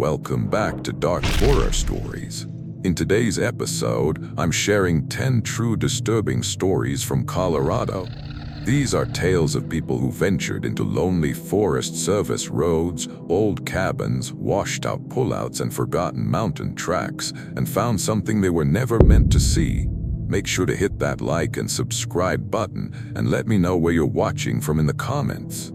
Welcome back to Dark Horror Stories. In today's episode, I'm sharing 10 true disturbing stories from Colorado. These are tales of people who ventured into lonely Forest Service roads, old cabins, washed-out pullouts, and forgotten mountain tracks, and found something they were never meant to see. Make sure to hit that like and subscribe button, and let me know where you're watching from in the comments.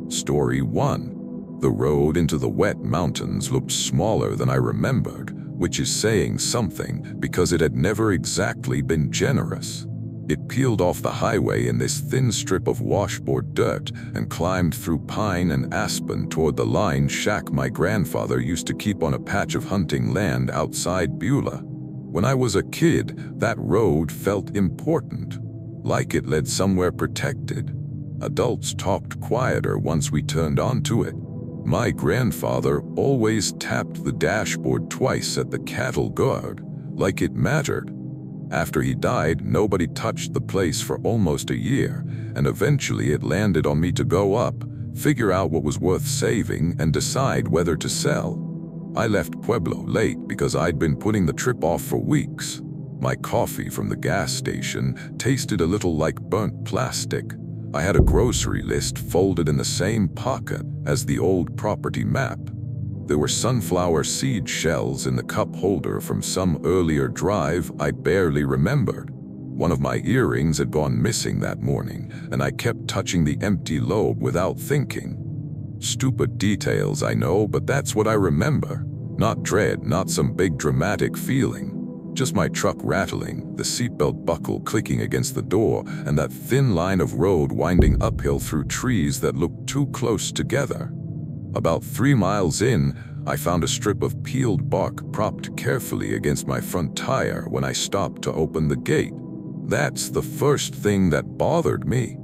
Story 1. The road into the wet mountains looked smaller than I remembered, which is saying something because it had never exactly been generous. It peeled off the highway in this thin strip of washboard dirt and climbed through pine and aspen toward the lined shack my grandfather used to keep on a patch of hunting land outside Beulah. When I was a kid, that road felt important, like it led somewhere protected. Adults talked quieter once we turned onto it. My grandfather always tapped the dashboard twice at the cattle guard, like it mattered. After he died, nobody touched the place for almost a year, and eventually it landed on me to go up, figure out what was worth saving, and decide whether to sell. I left Pueblo late because I'd been putting the trip off for weeks. My coffee from the gas station tasted a little like burnt plastic. I had a grocery list folded in the same pocket as the old property map. There were sunflower seed shells in the cup holder from some earlier drive I barely remembered. One of my earrings had gone missing that morning, and I kept touching the empty lobe without thinking. Stupid details, I know, but that's what I remember. Not dread, not some big dramatic feeling. Just my truck rattling, the seatbelt buckle clicking against the door, and that thin line of road winding uphill through trees that looked too close together. About 3 miles in, I found a strip of peeled bark propped carefully against my front tire when I stopped to open the gate. That's the first thing that bothered me.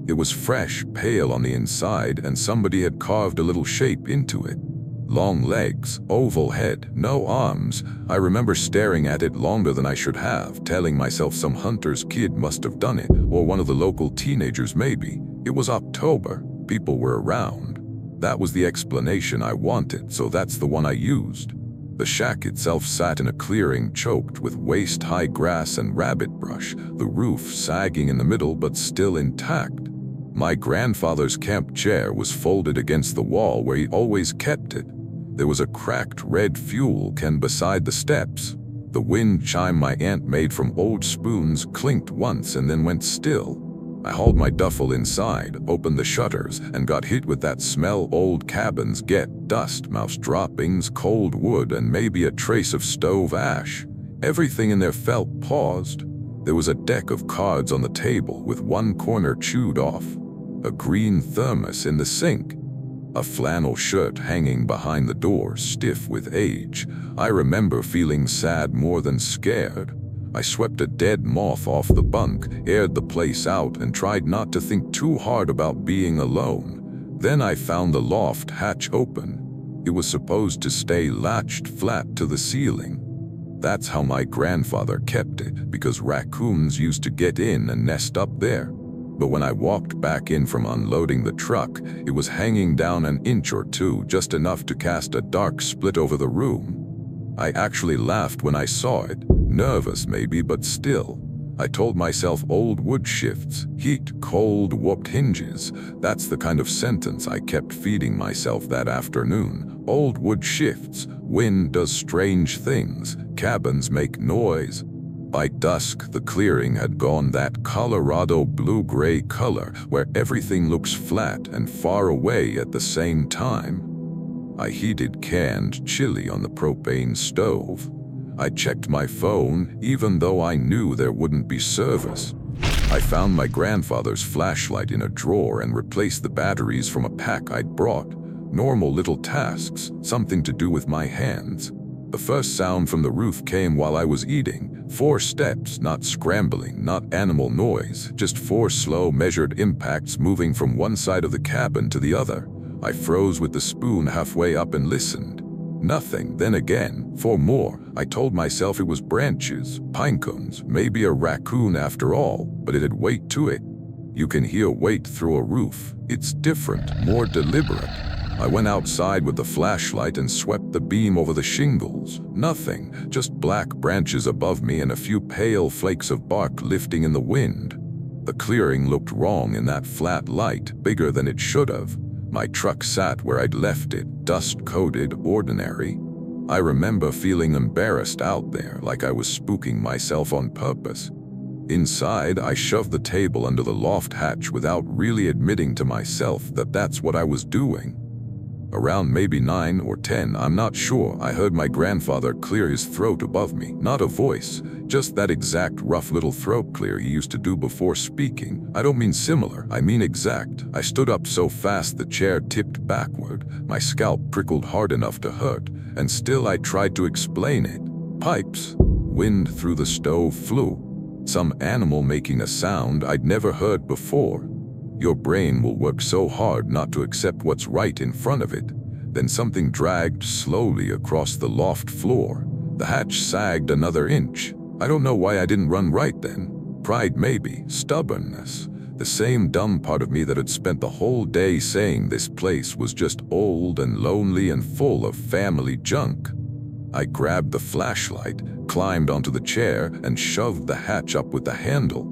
It was fresh, pale on the inside, and somebody had carved a little shape into it. Long legs, oval head, no arms. I remember staring at it longer than I should have, telling myself some hunter's kid must have done it, or one of the local teenagers maybe. It was October. People were around. That was the explanation I wanted, so that's the one I used. The shack itself sat in a clearing choked with waist-high grass and rabbit brush, the roof sagging in the middle but still intact. My grandfather's camp chair was folded against the wall where he always kept it. There was a cracked red fuel can beside the steps. The wind chime my aunt made from old spoons clinked once and then went still. I hauled my duffel inside, opened the shutters, and got hit with that smell old cabins get: dust, mouse droppings, cold wood, and maybe a trace of stove ash. Everything in there felt paused. There was a deck of cards on the table with one corner chewed off, a green thermos in the sink, a flannel shirt hanging behind the door, stiff with age. I remember feeling sad more than scared. I swept a dead moth off the bunk, aired the place out, and tried not to think too hard about being alone. Then I found the loft hatch open. It was supposed to stay latched flat to the ceiling. That's how my grandfather kept it, because raccoons used to get in and nest up there. But when I walked back in from unloading the truck, it was hanging down an inch or two, just enough to cast a dark split over the room. I actually laughed when I saw it, nervous maybe, but still. I told myself old wood shifts, heat, cold, warped hinges. That's the kind of sentence I kept feeding myself that afternoon. Old wood shifts, wind does strange things, cabins make noise. By dusk, the clearing had gone that Colorado blue-gray color where everything looks flat and far away at the same time. I heated canned chili on the propane stove. I checked my phone, even though I knew there wouldn't be service. I found my grandfather's flashlight in a drawer and replaced the batteries from a pack I'd brought. Normal little tasks, something to do with my hands. The first sound from the roof came while I was eating. 4 steps, not scrambling, not animal noise, just 4 slow, measured impacts moving from one side of the cabin to the other. I froze with the spoon halfway up and listened. Nothing. Then again, 4 more. I told myself it was branches, pine cones, maybe a raccoon after all, but it had weight to it. You can hear weight through a roof. It's different, more deliberate. I went outside with the flashlight and swept the beam over the shingles. Nothing, just black branches above me and a few pale flakes of bark lifting in the wind. The clearing looked wrong in that flat light, bigger than it should have. My truck sat where I'd left it, dust-coated, ordinary. I remember feeling embarrassed out there, like I was spooking myself on purpose. Inside, I shoved the table under the loft hatch without really admitting to myself that that's what I was doing. Around maybe 9 or 10, I'm not sure, I heard my grandfather clear his throat above me. Not a voice, just that exact rough little throat clear he used to do before speaking. I don't mean similar, I mean exact. I stood up so fast the chair tipped backward. My scalp prickled hard enough to hurt, and still I tried to explain it. Pipes. Wind through the stove flew. Some animal making a sound I'd never heard before. Your brain will work so hard not to accept what's right in front of it. Then something dragged slowly across the loft floor. The hatch sagged another inch. I don't know why I didn't run right then. Pride maybe, stubbornness. The same dumb part of me that had spent the whole day saying this place was just old and lonely and full of family junk. I grabbed the flashlight, climbed onto the chair, and shoved the hatch up with the handle.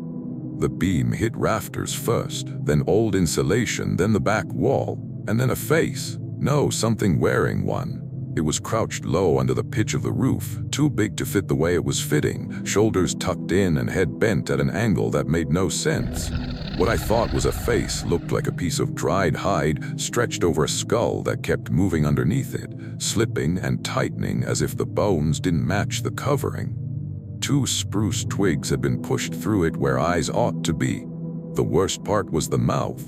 The beam hit rafters first, then old insulation, then the back wall, and then a face. No, something wearing one. It was crouched low under the pitch of the roof, too big to fit the way it was fitting, shoulders tucked in and head bent at an angle that made no sense. What I thought was a face looked like a piece of dried hide stretched over a skull that kept moving underneath it, slipping and tightening as if the bones didn't match the covering. 2 spruce twigs had been pushed through it where eyes ought to be. The worst part was the mouth.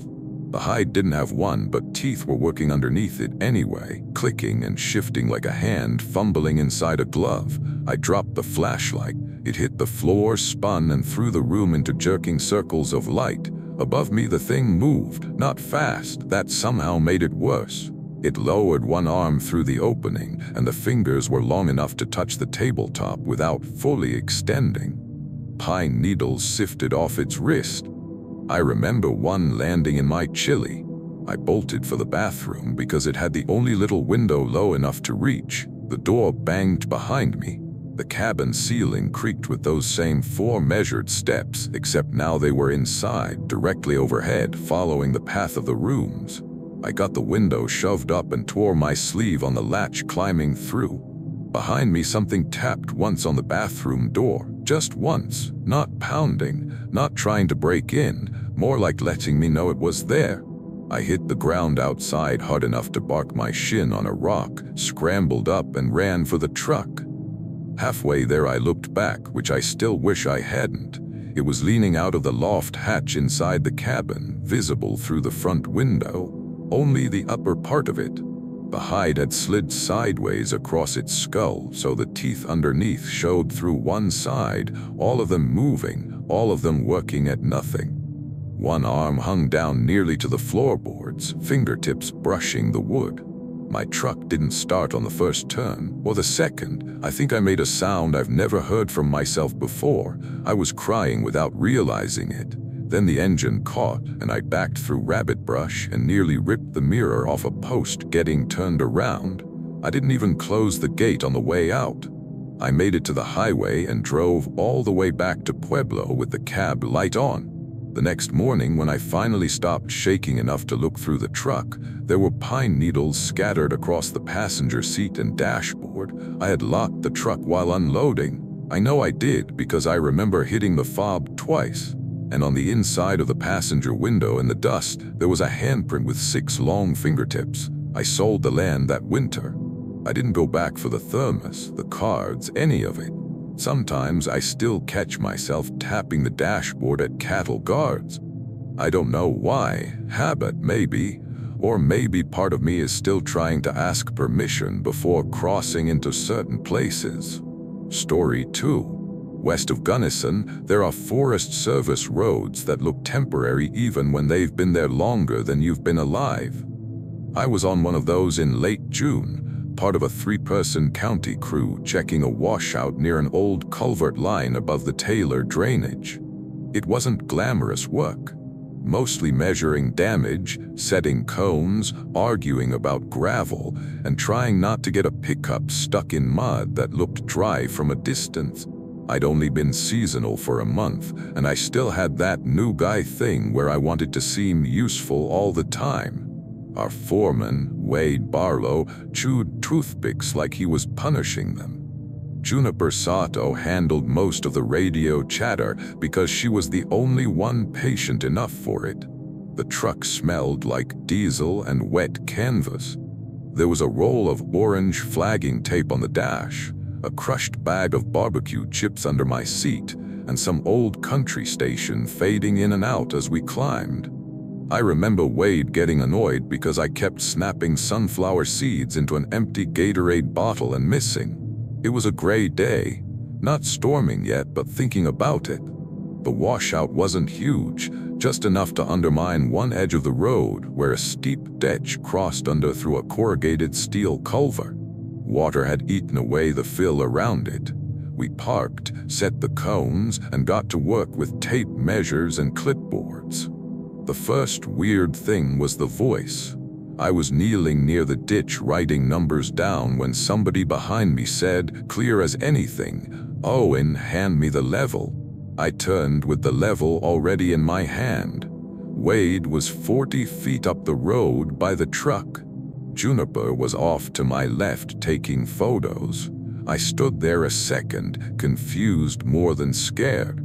The hide didn't have one, but teeth were working underneath it anyway, clicking and shifting like a hand fumbling inside a glove. I dropped the flashlight. It hit the floor, spun, and threw the room into jerking circles of light. Above me the thing moved, not fast. That somehow made it worse. It lowered one arm through the opening, and the fingers were long enough to touch the tabletop without fully extending. Pine needles sifted off its wrist. I remember one landing in my chili. I bolted for the bathroom because it had the only little window low enough to reach. The door banged behind me. The cabin ceiling creaked with those same 4 measured steps, except now they were inside, directly overhead, following the path of the rooms. I got the window shoved up and tore my sleeve on the latch climbing through. Behind me something tapped once on the bathroom door, just once, not pounding, not trying to break in, more like letting me know it was there. I hit the ground outside hard enough to bark my shin on a rock, scrambled up and ran for the truck. Halfway there I looked back, which I still wish I hadn't. It was leaning out of the loft hatch inside the cabin, visible through the front window, only the upper part of it. The hide had slid sideways across its skull, so the teeth underneath showed through one side, all of them moving, all of them working at nothing. One arm hung down nearly to the floorboards, fingertips brushing the wood. My truck didn't start on the first turn, or the second. I think I made a sound I've never heard from myself before. I was crying without realizing it. Then the engine caught, and I backed through rabbit brush and nearly ripped the mirror off a post getting turned around. I didn't even close the gate on the way out. I made it to the highway and drove all the way back to Pueblo with the cab light on. The next morning, when I finally stopped shaking enough to look through the truck, there were pine needles scattered across the passenger seat and dashboard. I had locked the truck while unloading. I know I did because I remember hitting the fob twice. And on the inside of the passenger window in the dust, there was a handprint with 6 long fingertips. I sold the land that winter. I didn't go back for the thermos, the cards, any of it. Sometimes I still catch myself tapping the dashboard at cattle guards. I don't know why, habit maybe, or maybe part of me is still trying to ask permission before crossing into certain places. Story 2. West of Gunnison, there are Forest Service roads that look temporary even when they've been there longer than you've been alive. I was on one of those in late June, part of a 3-person county crew checking a washout near an old culvert line above the Taylor drainage. It wasn't glamorous work. mostly measuring damage, setting cones, arguing about gravel, and trying not to get a pickup stuck in mud that looked dry from a distance. I'd only been seasonal for a month, and I still had that new guy thing where I wanted to seem useful all the time. Our foreman, Wade Barlow, chewed toothpicks like he was punishing them. Juniper Sato handled most of the radio chatter because she was the only one patient enough for it. The truck smelled like diesel and wet canvas. There was a roll of orange flagging tape on the dash, a crushed bag of barbecue chips under my seat, and some old country station fading in and out as we climbed. I remember Wade getting annoyed because I kept snapping sunflower seeds into an empty Gatorade bottle and missing. It was a gray day, not storming yet, but thinking about it. The washout wasn't huge, just enough to undermine one edge of the road where a steep ditch crossed under through a corrugated steel culvert. Water had eaten away the fill around it. We parked, set the cones, and got to work with tape measures and clipboards. The first weird thing was the voice. I was kneeling near the ditch writing numbers down when somebody behind me said, clear as anything, "Owen, hand me the level." I turned with the level already in my hand. Wade was 40 feet up the road by the truck. Juniper was off to my left taking photos. I stood there a second, confused more than scared.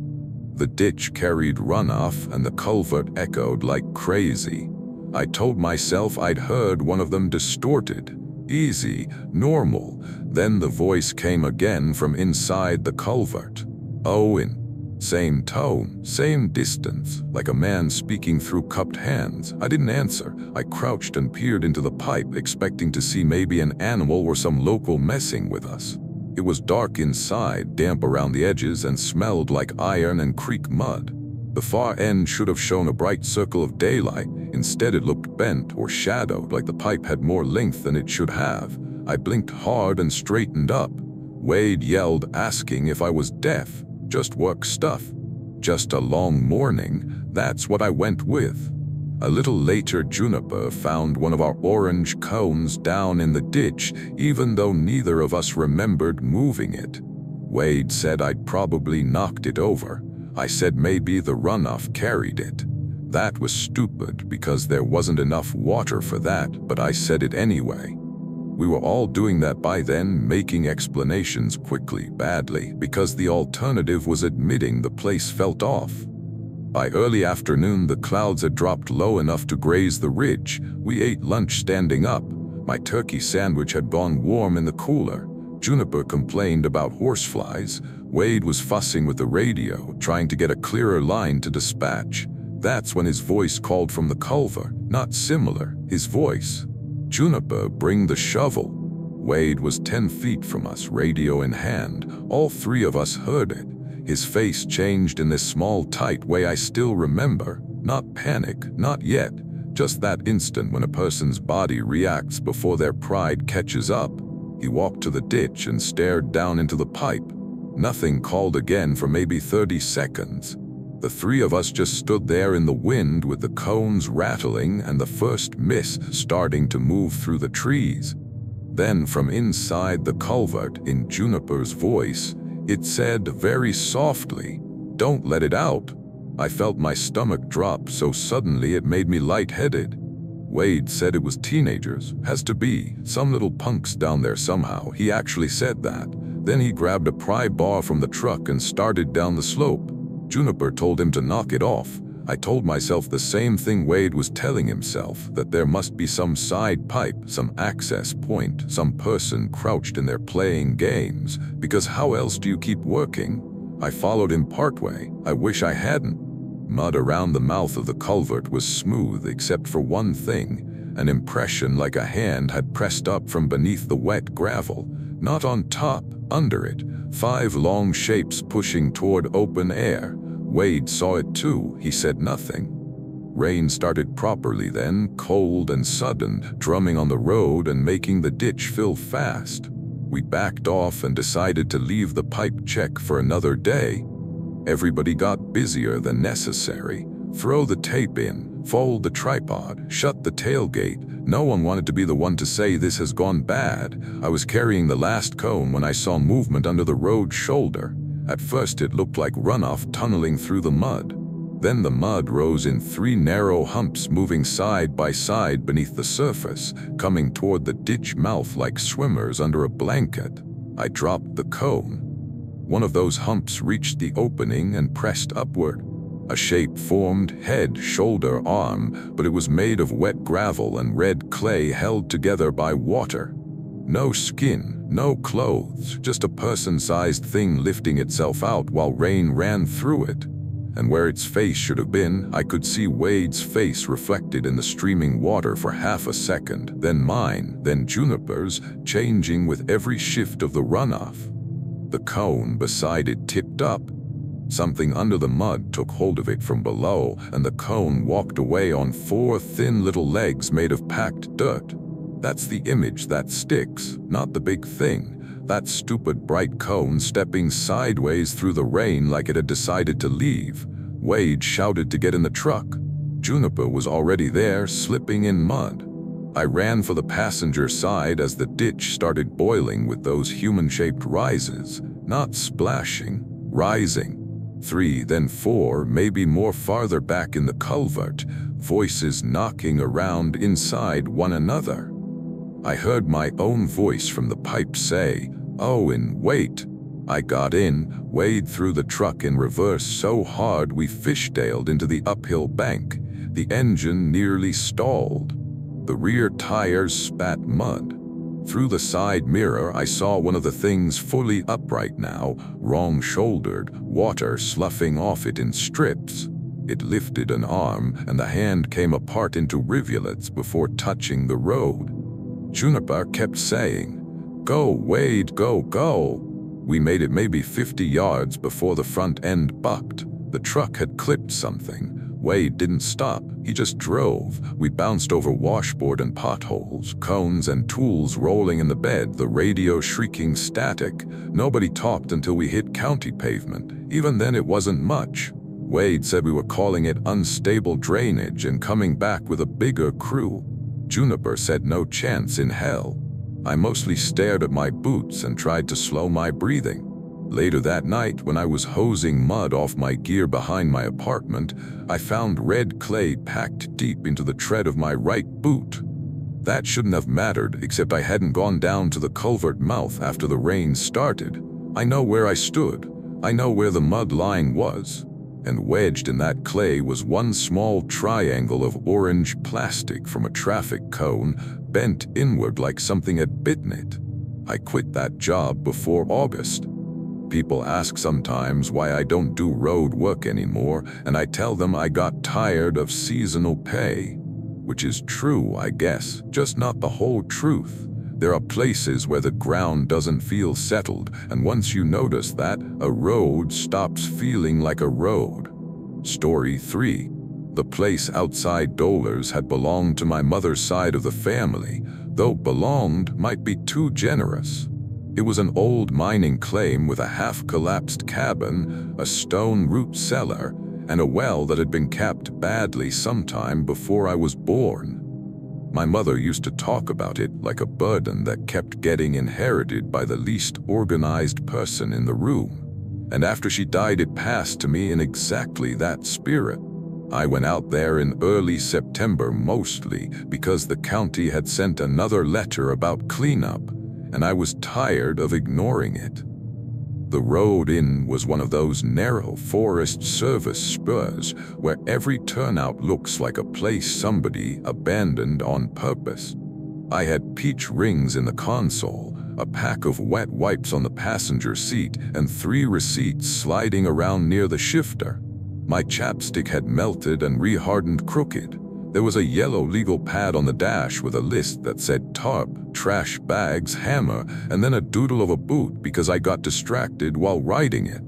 The ditch carried runoff and the culvert echoed like crazy. I told myself I'd heard one of them distorted. Easy, normal. Then the voice came again from inside the culvert. Owen. Same tone, same distance, like a man speaking through cupped hands. I didn't answer. I crouched and peered into the pipe, expecting to see maybe an animal or some local messing with us. It was dark inside, damp around the edges, and smelled like iron and creek mud. The far end should have shown a bright circle of daylight. Instead, it looked bent or shadowed, like the pipe had more length than it should have. I blinked hard and straightened up. Wade yelled, asking if I was deaf. Just work stuff. Just a long morning. That's what I went with. A little later, Juniper found one of our orange cones down in the ditch, even though neither of us remembered moving it. Wade said I'd probably knocked it over. I said maybe the runoff carried it. That was stupid because there wasn't enough water for that, but I said it anyway. We were all doing that by then, making explanations quickly, badly, because the alternative was admitting the place felt off. By early afternoon, the clouds had dropped low enough to graze the ridge. We ate lunch standing up. My turkey sandwich had gone warm in the cooler. Juniper complained about horseflies. Wade was fussing with the radio, trying to get a clearer line to dispatch. That's when his voice called from the culvert. Not similar, his voice. Juniper, bring the shovel. Wade was 10 feet from us, radio in hand. All three of us heard it. His face changed in this small, tight way I still remember. Not panic, not yet. Just that instant when a person's body reacts before their pride catches up. He walked to the ditch and stared down into the pipe. Nothing called again for maybe 30 seconds. The three of us just stood there in the wind with the cones rattling and the first mist starting to move through the trees. Then from inside the culvert, in Juniper's voice, it said very softly, "Don't let it out." I felt my stomach drop so suddenly it made me lightheaded. Wade said it was teenagers. Has to be. Some little punks down there somehow. He actually said that. Then he grabbed a pry bar from the truck and started down the slope. Juniper told him to knock it off. I told myself the same thing Wade was telling himself, that there must be some side pipe, some access point, some person crouched in there playing games, because how else do you keep working? I followed him partway. I wish I hadn't. Mud around the mouth of the culvert was smooth except for one thing, an impression like a hand had pressed up from beneath the wet gravel, not on top, under it, 5 long shapes pushing toward open air. Wade saw it too. He said nothing. Rain started properly then, cold and sudden, drumming on the road and making the ditch fill fast. We backed off and decided to leave the pipe check for another day. Everybody got busier than necessary. throw the tape in, fold the tripod, shut the tailgate. No one wanted to be the one to say this has gone bad. I was carrying the last cone when I saw movement under the road shoulder. At first it looked like runoff tunneling through the mud. Then the mud rose in 3 narrow humps moving side by side beneath the surface, coming toward the ditch mouth like swimmers under a blanket. I dropped the cone. One of those humps reached the opening and pressed upward. A shape formed, head, shoulder, arm, but it was made of wet gravel and red clay held together by water. No skin, no clothes, just a person-sized thing lifting itself out while rain ran through it. And where its face should have been, I could see Wade's face reflected in the streaming water for half a second, then mine, then Juniper's, changing with every shift of the runoff. The cone beside it tipped up. Something under the mud took hold of it from below, and the cone walked away on 4 thin little legs made of packed dirt. That's the image that sticks, not the big thing. That stupid bright cone stepping sideways through the rain like it had decided to leave. Wade shouted to get in the truck. Juniper was already there, slipping in mud. I ran for the passenger side as the ditch started boiling with those human-shaped rises, not splashing, rising. 3, then 4, maybe more farther back in the culvert, voices knocking around inside one another. I heard my own voice from the pipe say, "Owen, wait." I got in, Wade threw the truck in reverse so hard we fishtailed into the uphill bank. The engine nearly stalled. The rear tires spat mud. Through the side mirror, I saw one of the things fully upright now, wrong-shouldered, water sloughing off it in strips. It lifted an arm, and the hand came apart into rivulets before touching the road. Juniper kept saying, "Go, Wade, go, go." We made it maybe 50 yards before the front end bucked. The truck had clipped something. Wade didn't stop, he just drove. We bounced over washboard and potholes, cones and tools rolling in the bed, the radio shrieking static. Nobody talked until we hit county pavement. Even then it wasn't much. Wade said we were calling it unstable drainage and coming back with a bigger crew. Juniper said no chance in hell. I mostly stared at my boots and tried to slow my breathing. Later that night, when I was hosing mud off my gear behind my apartment, I found red clay packed deep into the tread of my right boot. That shouldn't have mattered, except I hadn't gone down to the culvert mouth after the rain started. I know where I stood. I know where the mud line was. And wedged in that clay was one small triangle of orange plastic from a traffic cone, bent inward like something had bitten it. I quit that job before August. People ask sometimes why I don't do road work anymore, and I tell them I got tired of seasonal pay. Which is true, I guess, just not the whole truth. There are places where the ground doesn't feel settled, and once you notice that, a road stops feeling like a road. Story 3. The place outside Dollar's had belonged to my mother's side of the family, though belonged might be too generous. It was an old mining claim with a half-collapsed cabin, a stone root cellar, and a well that had been capped badly sometime before I was born. My mother used to talk about it like a burden that kept getting inherited by the least organized person in the room. And after she died, it passed to me in exactly that spirit. I went out there in early September mostly because the county had sent another letter about cleanup, and I was tired of ignoring it. The road in was one of those narrow Forest Service spurs where every turnout looks like a place somebody abandoned on purpose. I had peach rings in the console, a pack of wet wipes on the passenger seat, and 3 receipts sliding around near the shifter. My chapstick had melted and rehardened crooked. There was a yellow legal pad on the dash with a list that said tarp, trash bags, hammer, and then a doodle of a boot because I got distracted while riding it.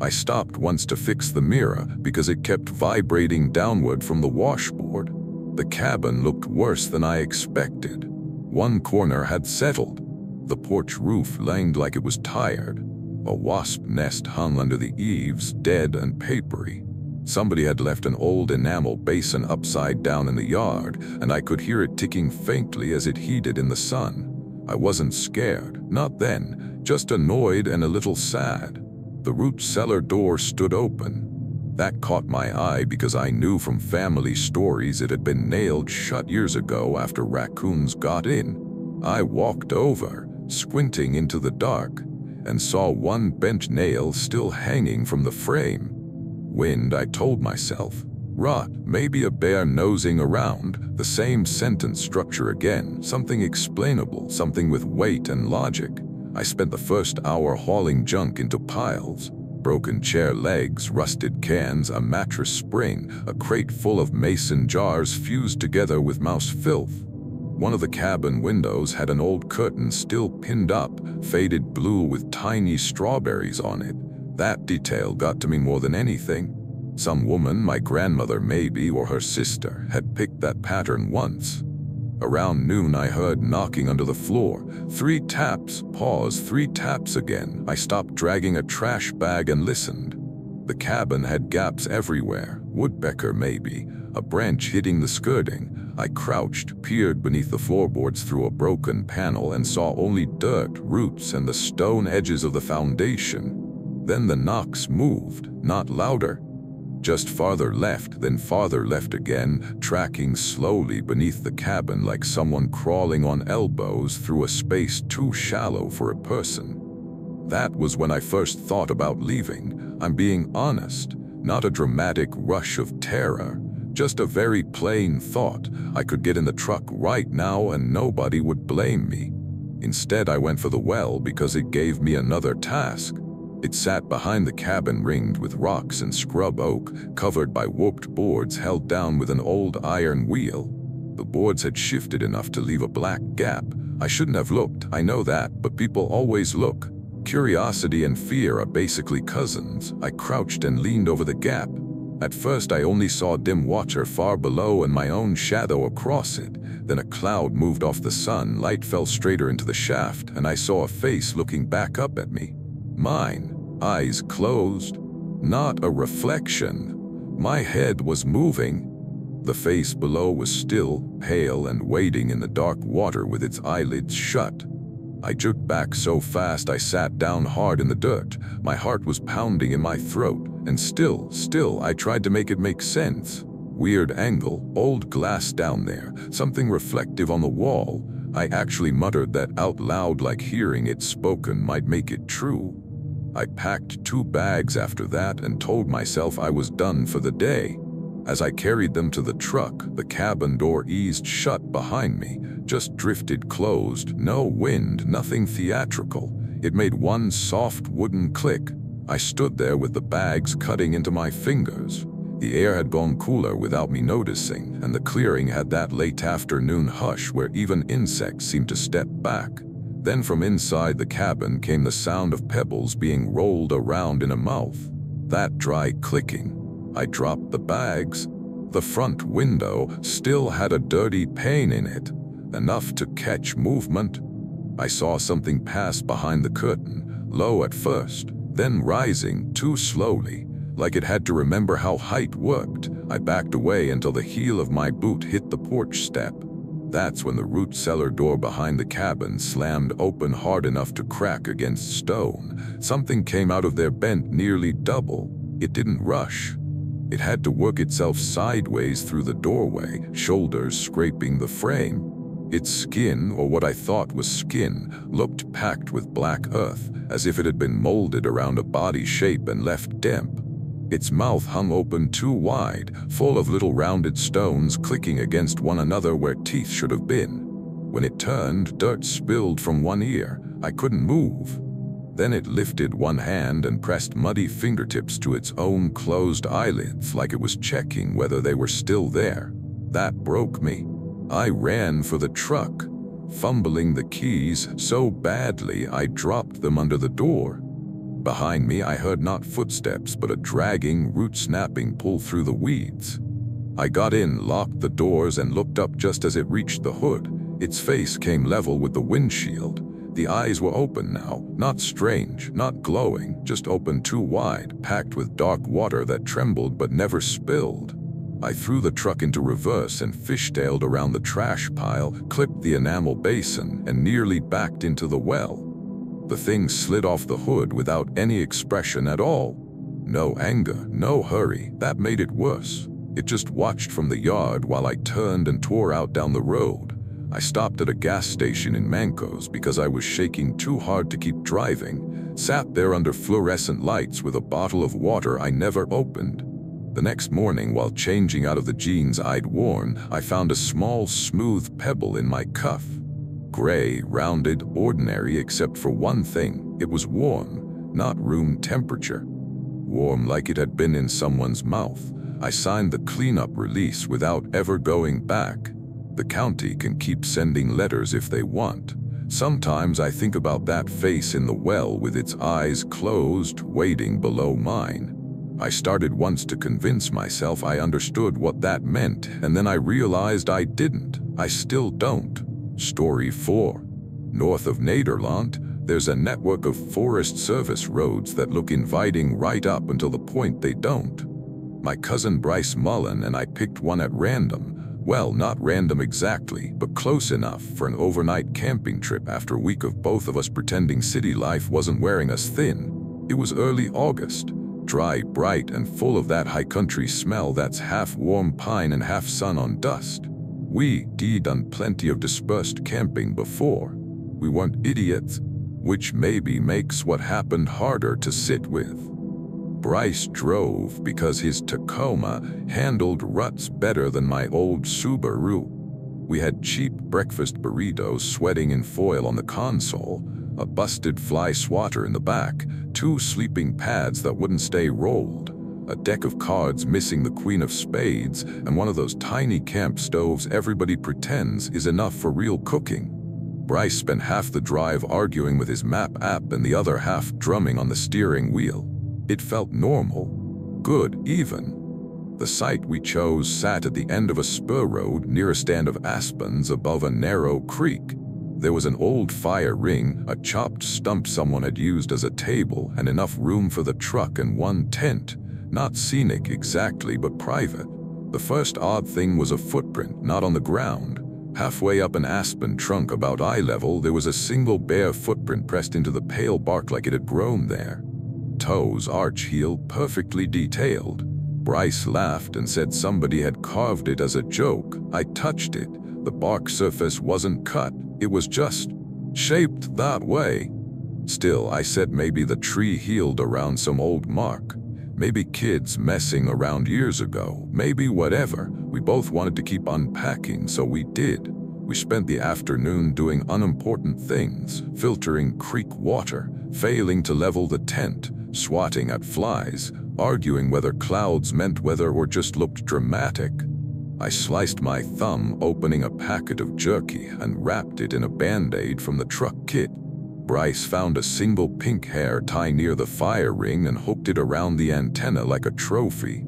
I stopped once to fix the mirror because it kept vibrating downward from the washboard. The cabin looked worse than I expected. One corner had settled. The porch roof langed like it was tired. A wasp nest hung under the eaves, dead and papery. Somebody had left an old enamel basin upside down in the yard, and I could hear it ticking faintly as it heated in the sun. I wasn't scared, not then, just annoyed and a little sad. The root cellar door stood open. That caught my eye because I knew from family stories it had been nailed shut years ago after raccoons got in. I walked over, squinting into the dark, and saw one bent nail still hanging from the frame. Wind, I told myself. Rot, maybe a bear nosing around. The same sentence structure again, something explainable, something with weight and logic. I spent the first hour hauling junk into piles. Broken chair legs, rusted cans, a mattress spring, a crate full of mason jars fused together with mouse filth. One of the cabin windows had an old curtain still pinned up, faded blue with tiny strawberries on it. That detail got to me more than anything. Some woman, my grandmother maybe, or her sister, had picked that pattern once. Around noon I heard knocking under the floor. 3 taps, pause, 3 taps again. I stopped dragging a trash bag and listened. The cabin had gaps everywhere, woodpecker maybe, a branch hitting the skirting. I crouched, peered beneath the floorboards through a broken panel and saw only dirt, roots, and the stone edges of the foundation. Then the knocks moved, not louder. Just farther left, then farther left again, tracking slowly beneath the cabin like someone crawling on elbows through a space too shallow for a person. That was when I first thought about leaving. I'm being honest, not a dramatic rush of terror, just a very plain thought. I could get in the truck right now and nobody would blame me. Instead, I went for the well because it gave me another task. It sat behind the cabin ringed with rocks and scrub oak, covered by warped boards held down with an old iron wheel. The boards had shifted enough to leave a black gap. I shouldn't have looked, I know that, but people always look. Curiosity and fear are basically cousins. I crouched and leaned over the gap. At first I only saw dim water far below and my own shadow across it. Then a cloud moved off the sun, light fell straighter into the shaft, and I saw a face looking back up at me. Mine. Eyes closed, not a reflection. My head was moving. The face below was still, pale and waiting in the dark water with its eyelids shut. I jerked back so fast I sat down hard in the dirt. My heart was pounding in my throat, and still, I tried to make it make sense. Weird angle, old glass down there, something reflective on the wall. I actually muttered that out loud like hearing it spoken might make it true. I packed 2 bags after that and told myself I was done for the day. As I carried them to the truck, the cabin door eased shut behind me, just drifted closed, no wind, nothing theatrical. It made one soft wooden click. I stood there with the bags cutting into my fingers. The air had gone cooler without me noticing, and the clearing had that late afternoon hush where even insects seemed to step back. Then from inside the cabin came the sound of pebbles being rolled around in a mouth. That dry clicking. I dropped the bags. The front window still had a dirty pane in it, enough to catch movement. I saw something pass behind the curtain, low at first, then rising too slowly, like it had to remember how height worked. I backed away until the heel of my boot hit the porch step. That's when the root cellar door behind the cabin slammed open hard enough to crack against stone. Something came out of there bent nearly double. It didn't rush. It had to work itself sideways through the doorway, shoulders scraping the frame. Its skin, or what I thought was skin, looked packed with black earth, as if it had been molded around a body shape and left damp. Its mouth hung open too wide, full of little rounded stones clicking against one another where teeth should have been. When it turned, dirt spilled from one ear. I couldn't move. Then it lifted one hand and pressed muddy fingertips to its own closed eyelids like it was checking whether they were still there. That broke me. I ran for the truck, fumbling the keys so badly I dropped them under the door. Behind me, I heard not footsteps, but a dragging, root-snapping pull through the weeds. I got in, locked the doors, and looked up just as it reached the hood. Its face came level with the windshield. The eyes were open now, not strange, not glowing, just open too wide, packed with dark water that trembled but never spilled. I threw the truck into reverse and fishtailed around the trash pile, clipped the enamel basin, and nearly backed into the well. The thing slid off the hood without any expression at all. No anger, no hurry. That made it worse. It just watched from the yard while I turned and tore out down the road. I stopped at a gas station in Mancos because I was shaking too hard to keep driving, sat there under fluorescent lights with a bottle of water I never opened. The next morning, while changing out of the jeans I'd worn, I found a small, smooth pebble in my cuff. Gray, rounded, ordinary except for one thing. It was warm, not room temperature. Warm like it had been in someone's mouth. I signed the cleanup release without ever going back. The county can keep sending letters if they want. Sometimes I think about that face in the well with its eyes closed, waiting below mine. I started once to convince myself I understood what that meant, and then I realized I didn't. I still don't. Story 4. North of Nederland, there's a network of Forest Service roads that look inviting right up until the point they don't. My cousin Bryce Mullen and I picked one at random. Well, not random exactly, but close enough for an overnight camping trip after a week of both of us pretending city life wasn't wearing us thin. It was early August. Dry, bright, and full of that high country smell that's half warm pine and half sun on dust. We'd done plenty of dispersed camping before. We weren't idiots, which maybe makes what happened harder to sit with. Bryce drove because his Tacoma handled ruts better than my old Subaru. We had cheap breakfast burritos sweating in foil on the console, a busted fly swatter in the back, 2 sleeping pads that wouldn't stay rolled, a deck of cards missing the Queen of Spades, and one of those tiny camp stoves everybody pretends is enough for real cooking. Bryce spent half the drive arguing with his map app and the other half drumming on the steering wheel. It felt normal, good even. The site we chose sat at the end of a spur road near a stand of aspens above a narrow creek. There was an old fire ring, a chopped stump someone had used as a table, and enough room for the truck and one tent. Not scenic exactly, but private. The first odd thing was a footprint, not on the ground. Halfway up an aspen trunk about eye level, there was a single bare footprint pressed into the pale bark like it had grown there. Toes, arch heel, perfectly detailed. Bryce laughed and said somebody had carved it as a joke. I touched it. The bark surface wasn't cut. It was just shaped that way. Still, I said maybe the tree healed around some old mark. Maybe kids messing around years ago. Maybe whatever. We both wanted to keep unpacking, so we did. We spent the afternoon doing unimportant things, filtering creek water, failing to level the tent, swatting at flies, arguing whether clouds meant weather or just looked dramatic. I sliced my thumb opening a packet of jerky and wrapped it in a Band-Aid from the truck kit. Bryce found a single pink hair tie near the fire ring and hooked it around the antenna like a trophy.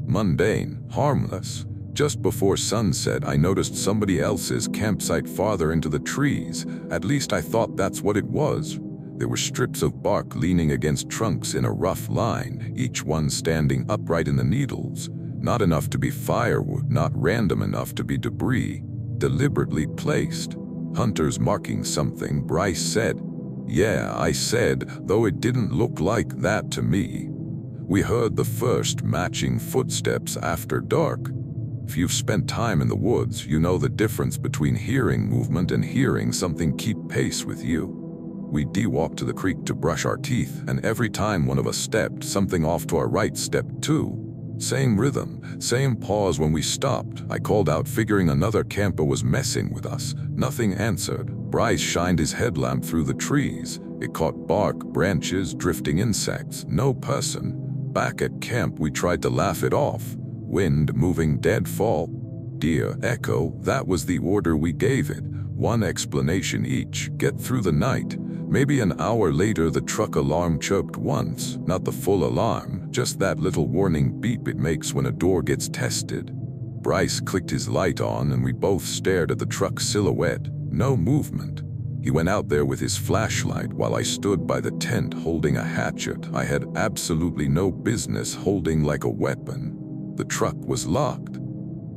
Mundane, harmless. Just before sunset, I noticed somebody else's campsite farther into the trees. At least I thought that's what it was. There were strips of bark leaning against trunks in a rough line, each one standing upright in the needles. Not enough to be firewood, not random enough to be debris. Deliberately placed. Hunters marking something, Bryce said. Yeah, I said, though it didn't look like that to me. We heard the first matching footsteps after dark. If you've spent time in the woods, you know the difference between hearing movement and hearing something keep pace with you. We de-walked to the creek to brush our teeth, and every time one of us stepped, something off to our right stepped too. Same rhythm, same pause when we stopped. I called out, figuring another camper was messing with us. Nothing answered. Bryce shined his headlamp through the trees. It caught bark, branches, drifting insects. No person. Back at camp, we tried to laugh it off. Wind, moving deadfall. Deer, echo, that was the order we gave it. One explanation each. Get through the night. Maybe an hour later, the truck alarm chirped once. Not the full alarm, just that little warning beep it makes when a door gets tested. Bryce clicked his light on and we both stared at the truck silhouette. No movement. He went out there with his flashlight while I stood by the tent holding a hatchet I had absolutely no business holding like a weapon. The truck was locked.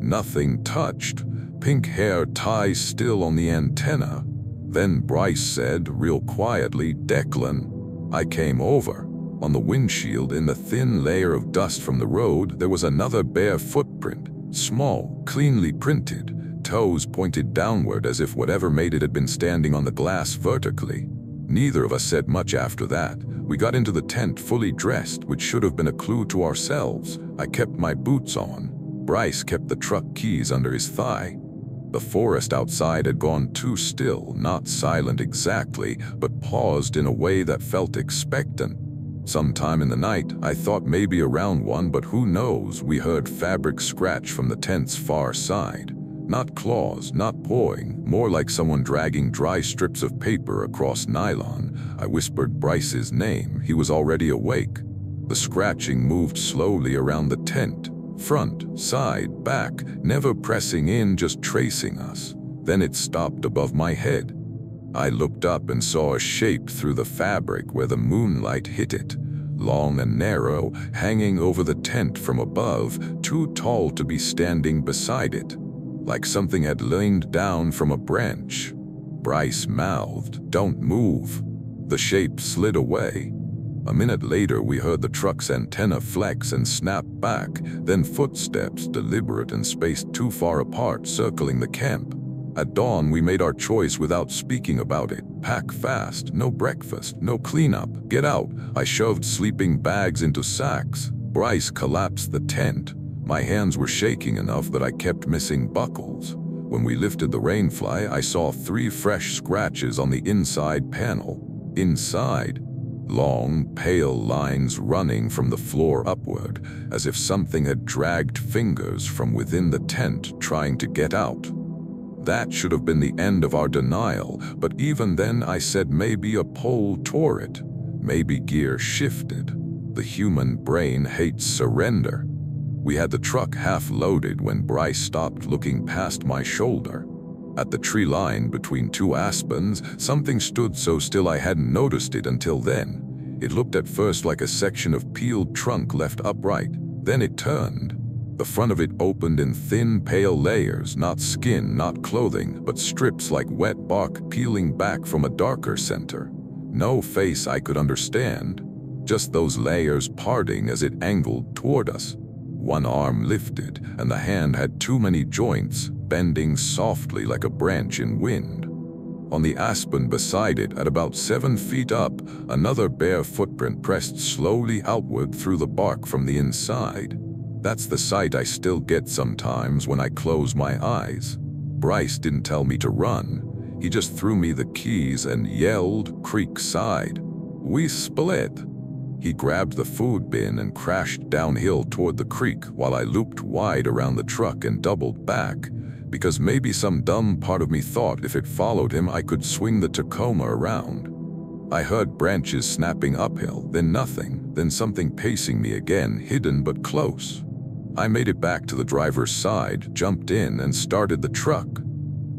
Nothing touched. Pink hair tie still on the antenna. Then Bryce said, real quietly, "Declan." I came over. On the windshield, in the thin layer of dust from the road, there was another bare footprint, small, cleanly printed. Toes pointed downward as if whatever made it had been standing on the glass vertically. Neither of us said much after that. We got into the tent fully dressed, which should have been a clue to ourselves. I kept my boots on. Bryce kept the truck keys under his thigh. The forest outside had gone too still, not silent exactly, but paused in a way that felt expectant. Sometime in the night, I thought maybe around 1, but who knows, we heard fabric scratch from the tent's far side. Not claws, not pawing, more like someone dragging dry strips of paper across nylon. I whispered Bryce's name. He was already awake. The scratching moved slowly around the tent. Front, side, back, never pressing in, just tracing us. Then it stopped above my head. I looked up and saw a shape through the fabric where the moonlight hit it. Long and narrow, hanging over the tent from above, too tall to be standing beside it. Like something had leaned down from a branch. Bryce mouthed, "Don't move." The shape slid away. A minute later, we heard the truck's antenna flex and snap back, then footsteps, deliberate and spaced too far apart, circling the camp. At dawn, we made our choice without speaking about it. Pack fast, no breakfast, no cleanup, get out. I shoved sleeping bags into sacks. Bryce collapsed the tent. My hands were shaking enough that I kept missing buckles. When we lifted the rainfly, I saw 3 fresh scratches on the inside panel. Inside, long, pale lines running from the floor upward, as if something had dragged fingers from within the tent trying to get out. That should have been the end of our denial, but even then I said maybe a pole tore it. Maybe gear shifted. The human brain hates surrender. We had the truck half loaded when Bryce stopped, looking past my shoulder. At the tree line between 2 aspens, something stood so still I hadn't noticed it until then. It looked at first like a section of peeled trunk left upright. Then it turned. The front of it opened in thin, pale layers, not skin, not clothing, but strips like wet bark peeling back from a darker center. No face I could understand, just those layers parting as it angled toward us. One arm lifted, and the hand had too many joints, bending softly like a branch in wind. On the aspen beside it, at about 7 feet up, another bare footprint pressed slowly outward through the bark from the inside. That's the sight I still get sometimes when I close my eyes. Bryce didn't tell me to run. He just threw me the keys and yelled, "Creek side." We split. He grabbed the food bin and crashed downhill toward the creek while I looped wide around the truck and doubled back, because maybe some dumb part of me thought if it followed him I could swing the Tacoma around. I heard branches snapping uphill, then nothing, then something pacing me again, hidden but close. I made it back to the driver's side, jumped in, and started the truck.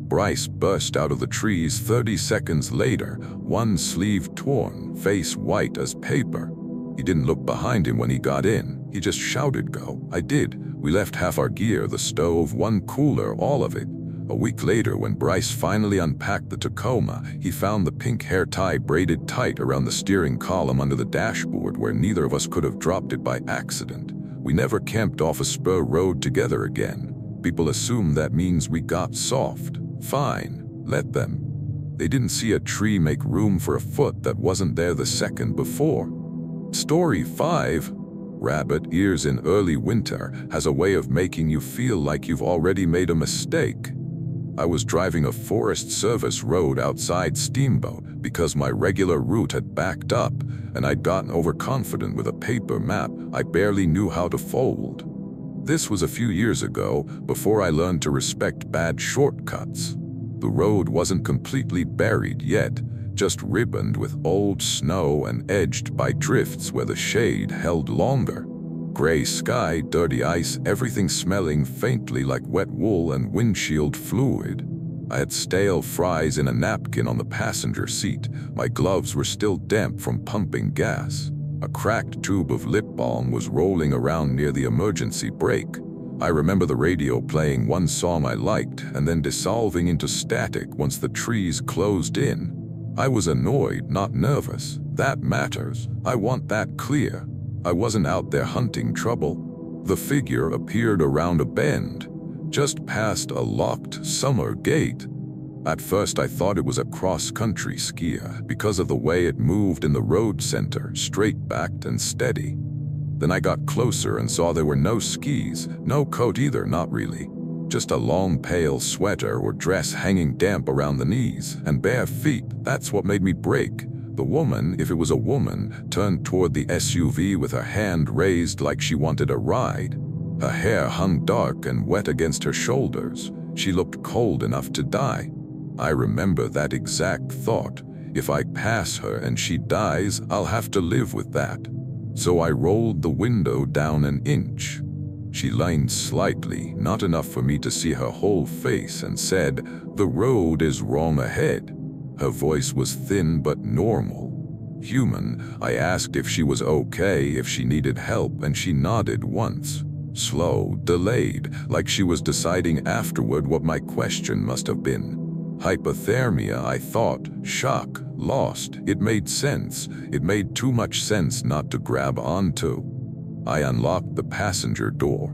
Bryce burst out of the trees 30 seconds later, one sleeve torn, face white as paper. He didn't look behind him when he got in. He just shouted, "Go." I did. We left half our gear, the stove, 1 cooler, all of it. A week later, when Bryce finally unpacked the Tacoma, he found the pink hair tie braided tight around the steering column under the dashboard where neither of us could have dropped it by accident. We never camped off a spur road together again. People assume that means we got soft. Fine, let them. They didn't see a tree make room for a foot that wasn't there the second before. Story 5. Rabbit ears in early winter has a way of making you feel like you've already made a mistake. I was driving a Forest Service road outside Steamboat because my regular route had backed up, and I'd gotten overconfident with a paper map I barely knew how to fold. This was a few years ago, before I learned to respect bad shortcuts. The road wasn't completely buried yet, just ribboned with old snow and edged by drifts where the shade held longer. Gray sky, dirty ice, everything smelling faintly like wet wool and windshield fluid. I had stale fries in a napkin on the passenger seat. My gloves were still damp from pumping gas. A cracked tube of lip balm was rolling around near the emergency brake. I remember the radio playing one song I liked and then dissolving into static once the trees closed in. I was annoyed, not nervous. That matters. I want that clear. I wasn't out there hunting trouble. The figure appeared around a bend, just past a locked summer gate. At first I thought it was a cross-country skier because of the way it moved in the road center, straight-backed and steady. Then I got closer and saw there were no skis, no coat either, not really. Just a long pale sweater or dress hanging damp around the knees, and bare feet. That's what made me brake. The woman, if it was a woman, turned toward the SUV with her hand raised like she wanted a ride. Her hair hung dark and wet against her shoulders. She looked cold enough to die. I remember that exact thought. If I pass her and she dies, I'll have to live with that. So I rolled the window down an inch. She leaned slightly, not enough for me to see her whole face, and said, "The road is wrong ahead." Her voice was thin but normal. Human. I asked if she was okay, if she needed help, and she nodded once. Slow, delayed, like she was deciding afterward what my question must have been. Hypothermia, I thought. Shock. Lost. It made sense. It made too much sense not to grab onto. I unlocked the passenger door.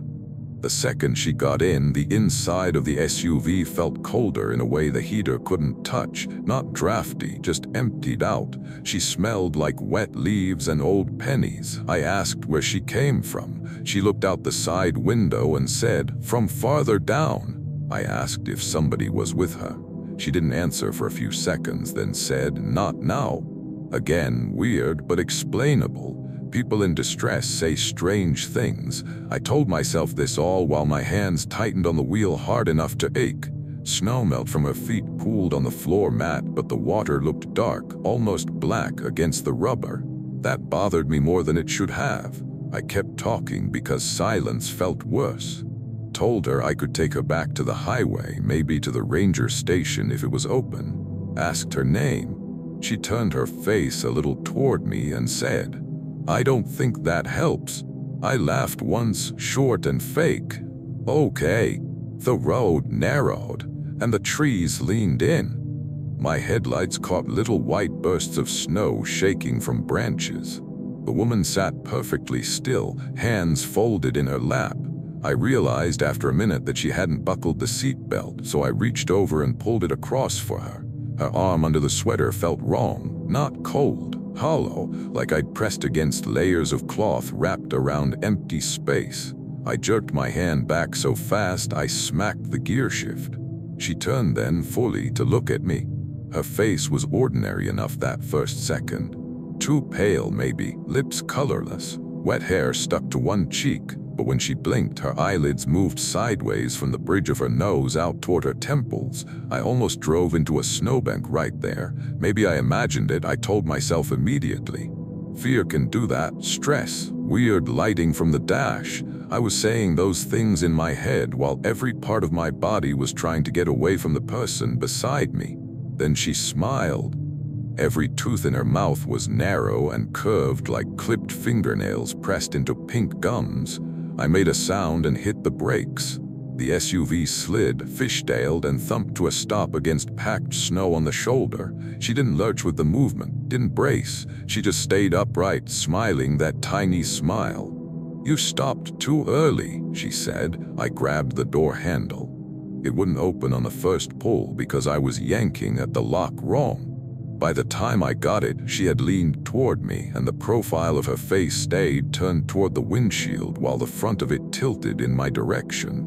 The second she got in, the inside of the SUV felt colder in a way the heater couldn't touch. Not drafty, just emptied out. She smelled like wet leaves and old pennies. I asked where she came from. She looked out the side window and said, "From farther down." I asked if somebody was with her. She didn't answer for a few seconds, then said, "Not now." Again, weird but explainable. People in distress say strange things. I told myself this all while my hands tightened on the wheel hard enough to ache. Snowmelt from her feet pooled on the floor mat, but the water looked dark, almost black against the rubber. That bothered me more than it should have. I kept talking because silence felt worse. Told her I could take her back to the highway, maybe to the ranger station if it was open. Asked her name. She turned her face a little toward me and said, "I don't think that helps." I laughed once, short and fake. Okay. The road narrowed, and the trees leaned in. My headlights caught little white bursts of snow shaking from branches. The woman sat perfectly still, hands folded in her lap. I realized after a minute that she hadn't buckled the seatbelt, so I reached over and pulled it across for her. Her arm under the sweater felt wrong, not cold, hollow, like I'd pressed against layers of cloth wrapped around empty space. I jerked my hand back so fast I smacked the gear shift. She turned then fully to look at me. Her face was ordinary enough that first second. Too pale maybe, lips colorless, wet hair stuck to one cheek. But when she blinked, her eyelids moved sideways from the bridge of her nose out toward her temples. I almost drove into a snowbank right there. Maybe I imagined it, I told myself immediately. Fear can do that. Stress, weird lighting from the dash. I was saying those things in my head while every part of my body was trying to get away from the person beside me. Then she smiled. Every tooth in her mouth was narrow and curved like clipped fingernails pressed into pink gums. I made a sound and hit the brakes. The SUV slid, fishtailed, and thumped to a stop against packed snow on the shoulder. She didn't lurch with the movement, didn't brace. She just stayed upright, smiling that tiny smile. "You stopped too early," she said. I grabbed the door handle. It wouldn't open on the first pull because I was yanking at the lock wrong. By the time I got it, she had leaned toward me, and the profile of her face stayed turned toward the windshield while the front of it tilted in my direction.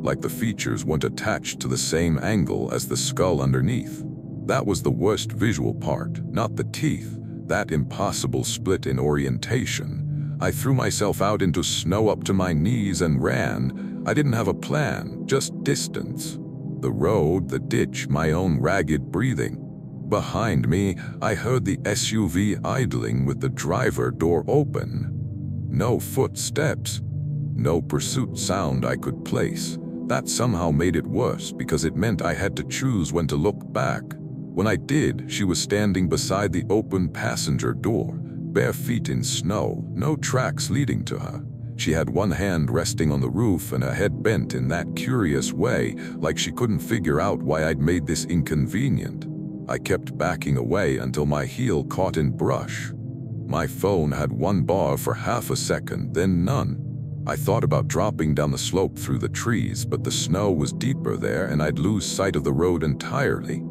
Like the features weren't attached to the same angle as the skull underneath. That was the worst visual part, not the teeth, that impossible split in orientation. I threw myself out into snow up to my knees and ran. I didn't have a plan, just distance. The road, the ditch, my own ragged breathing. Behind me, I heard the SUV idling with the driver door open. No footsteps, no pursuit sound I could place. That somehow made it worse because it meant I had to choose when to look back. When I did, she was standing beside the open passenger door, bare feet in snow, no tracks leading to her. She had one hand resting on the roof and her head bent in that curious way, like she couldn't figure out why I'd made this inconvenient. I kept backing away until my heel caught in brush. My phone had one bar for half a second, then none. I thought about dropping down the slope through the trees, but the snow was deeper there and I'd lose sight of the road entirely.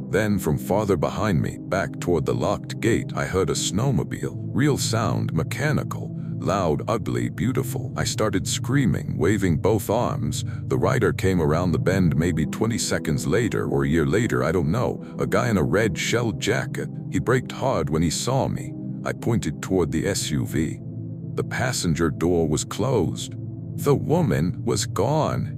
Then from farther behind me, back toward the locked gate, I heard a snowmobile. Real sound, mechanical. Loud, ugly, beautiful. I started screaming, waving both arms. The rider came around the bend maybe 20 seconds later or a year later, I don't know. A guy in a red shell jacket. He braked hard when he saw me. I pointed toward the SUV. The passenger door was closed. The woman was gone.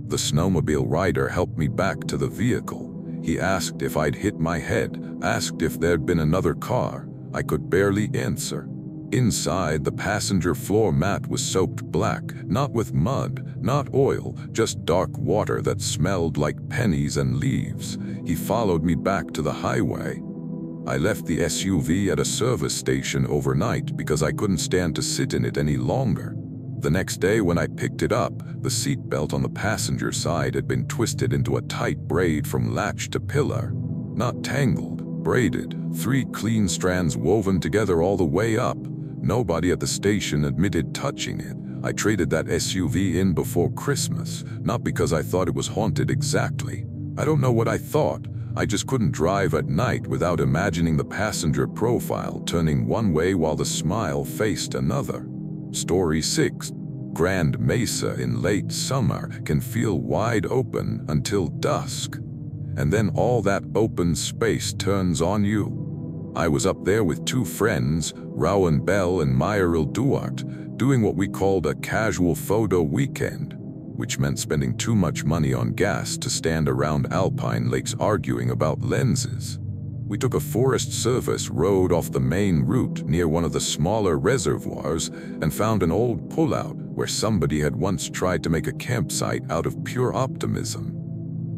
The snowmobile rider helped me back to the vehicle. He asked if I'd hit my head, asked if there'd been another car. I could barely answer. Inside, the passenger floor mat was soaked black, not with mud, not oil, just dark water that smelled like pennies and leaves. He followed me back to the highway. I left the SUV at a service station overnight because I couldn't stand to sit in it any longer. The next day when I picked it up, the seatbelt on the passenger side had been twisted into a tight braid from latch to pillar. Not tangled, braided, 3 clean strands woven together all the way up. Nobody at the station admitted touching it. I traded that SUV in before Christmas, not because I thought it was haunted exactly. I don't know what I thought. I just couldn't drive at night without imagining the passenger profile turning one way while the smile faced another. Story 6. Grand Mesa in late summer can feel wide open until dusk. And then all that open space turns on you. I was up there with 2 friends, Rowan Bell and Myril Duarte, doing what we called a casual photo weekend, which meant spending too much money on gas to stand around alpine lakes arguing about lenses. We took a Forest Service road off the main route near one of the smaller reservoirs and found an old pullout where somebody had once tried to make a campsite out of pure optimism.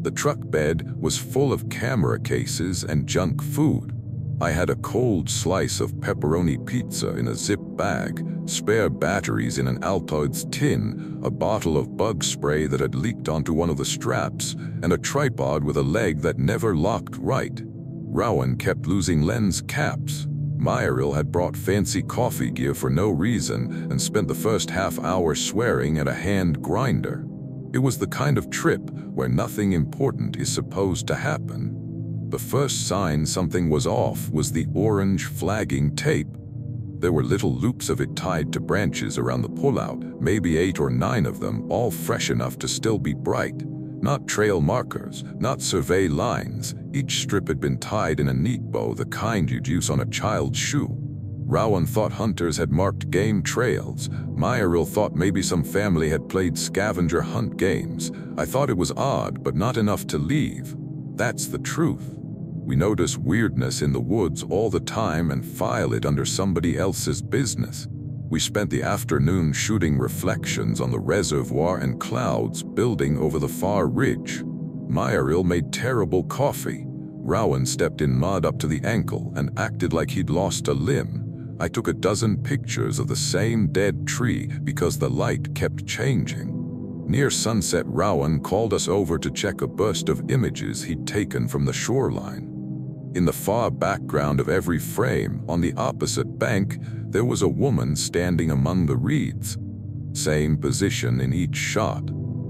The truck bed was full of camera cases and junk food. I had a cold slice of pepperoni pizza in a zip bag, spare batteries in an Altoids tin, a bottle of bug spray that had leaked onto one of the straps, and a tripod with a leg that never locked right. Rowan kept losing lens caps. Myril had brought fancy coffee gear for no reason and spent the first half hour swearing at a hand grinder. It was the kind of trip where nothing important is supposed to happen. The first sign something was off was the orange flagging tape. There were little loops of it tied to branches around the pullout, maybe 8 or 9 of them, all fresh enough to still be bright. Not trail markers, not survey lines. Each strip had been tied in a neat bow, the kind you'd use on a child's shoe. Rowan thought hunters had marked game trails. Myril thought maybe some family had played scavenger hunt games. I thought it was odd, but not enough to leave. That's the truth. We notice weirdness in the woods all the time and file it under somebody else's business. We spent the afternoon shooting reflections on the reservoir and clouds building over the far ridge. Myril made terrible coffee. Rowan stepped in mud up to the ankle and acted like he'd lost a limb. I took a dozen pictures of the same dead tree because the light kept changing. Near sunset, Rowan called us over to check a burst of images he'd taken from the shoreline. In the far background of every frame, on the opposite bank, there was a woman standing among the reeds. Same position in each shot.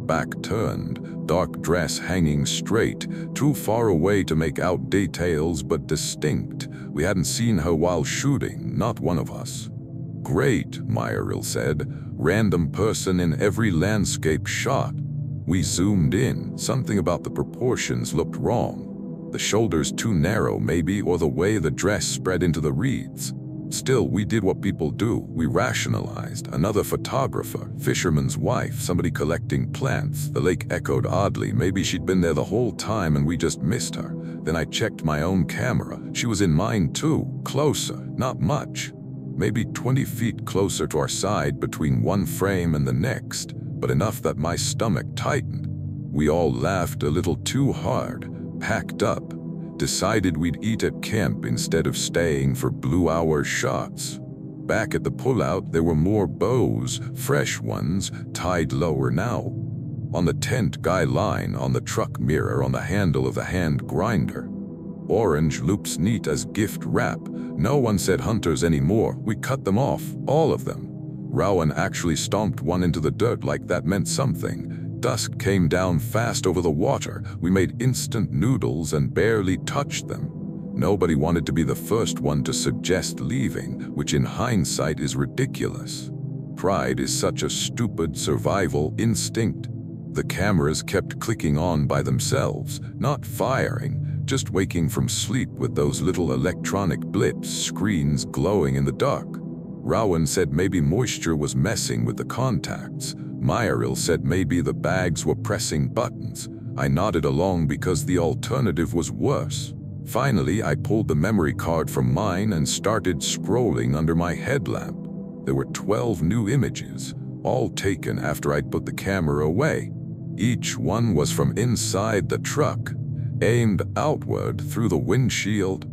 Back turned, dark dress hanging straight, too far away to make out details but distinct. We hadn't seen her while shooting, not one of us. Great, Myril said. Random person in every landscape shot. We zoomed in. Something about the proportions looked wrong. The shoulders too narrow maybe, or the way the dress spread into the reeds. Still, we did what people do. We rationalized. Another photographer, fisherman's wife, somebody collecting plants. The lake echoed oddly. Maybe she'd been there the whole time and we just missed her. Then I checked my own camera. She was in mine too. Closer, not much. Maybe 20 feet closer to our side between one frame and the next. but enough that my stomach tightened. We all laughed a little too hard, packed up, decided we'd eat at camp instead of staying for blue hour shots. Back at the pullout, there were more bows, fresh ones, tied lower now. On the tent guy line, on the truck mirror, on the handle of the hand grinder. Orange loops neat as gift wrap. No one said hunters anymore. We cut them off, all of them. Rowan actually stomped one into the dirt like that meant something. Dusk came down fast over the water. We made instant noodles and barely touched them. Nobody wanted to be the first one to suggest leaving, which in hindsight is ridiculous. Pride is such a stupid survival instinct. The cameras kept clicking on by themselves, not firing, just waking from sleep with those little electronic blips, screens glowing in the dark. Rowan said maybe moisture was messing with the contacts. Myril said maybe the bags were pressing buttons. I nodded along because the alternative was worse. Finally, I pulled the memory card from mine and started scrolling under my headlamp. There were 12 new images, all taken after I'd put the camera away. Each one was from inside the truck, aimed outward through the windshield.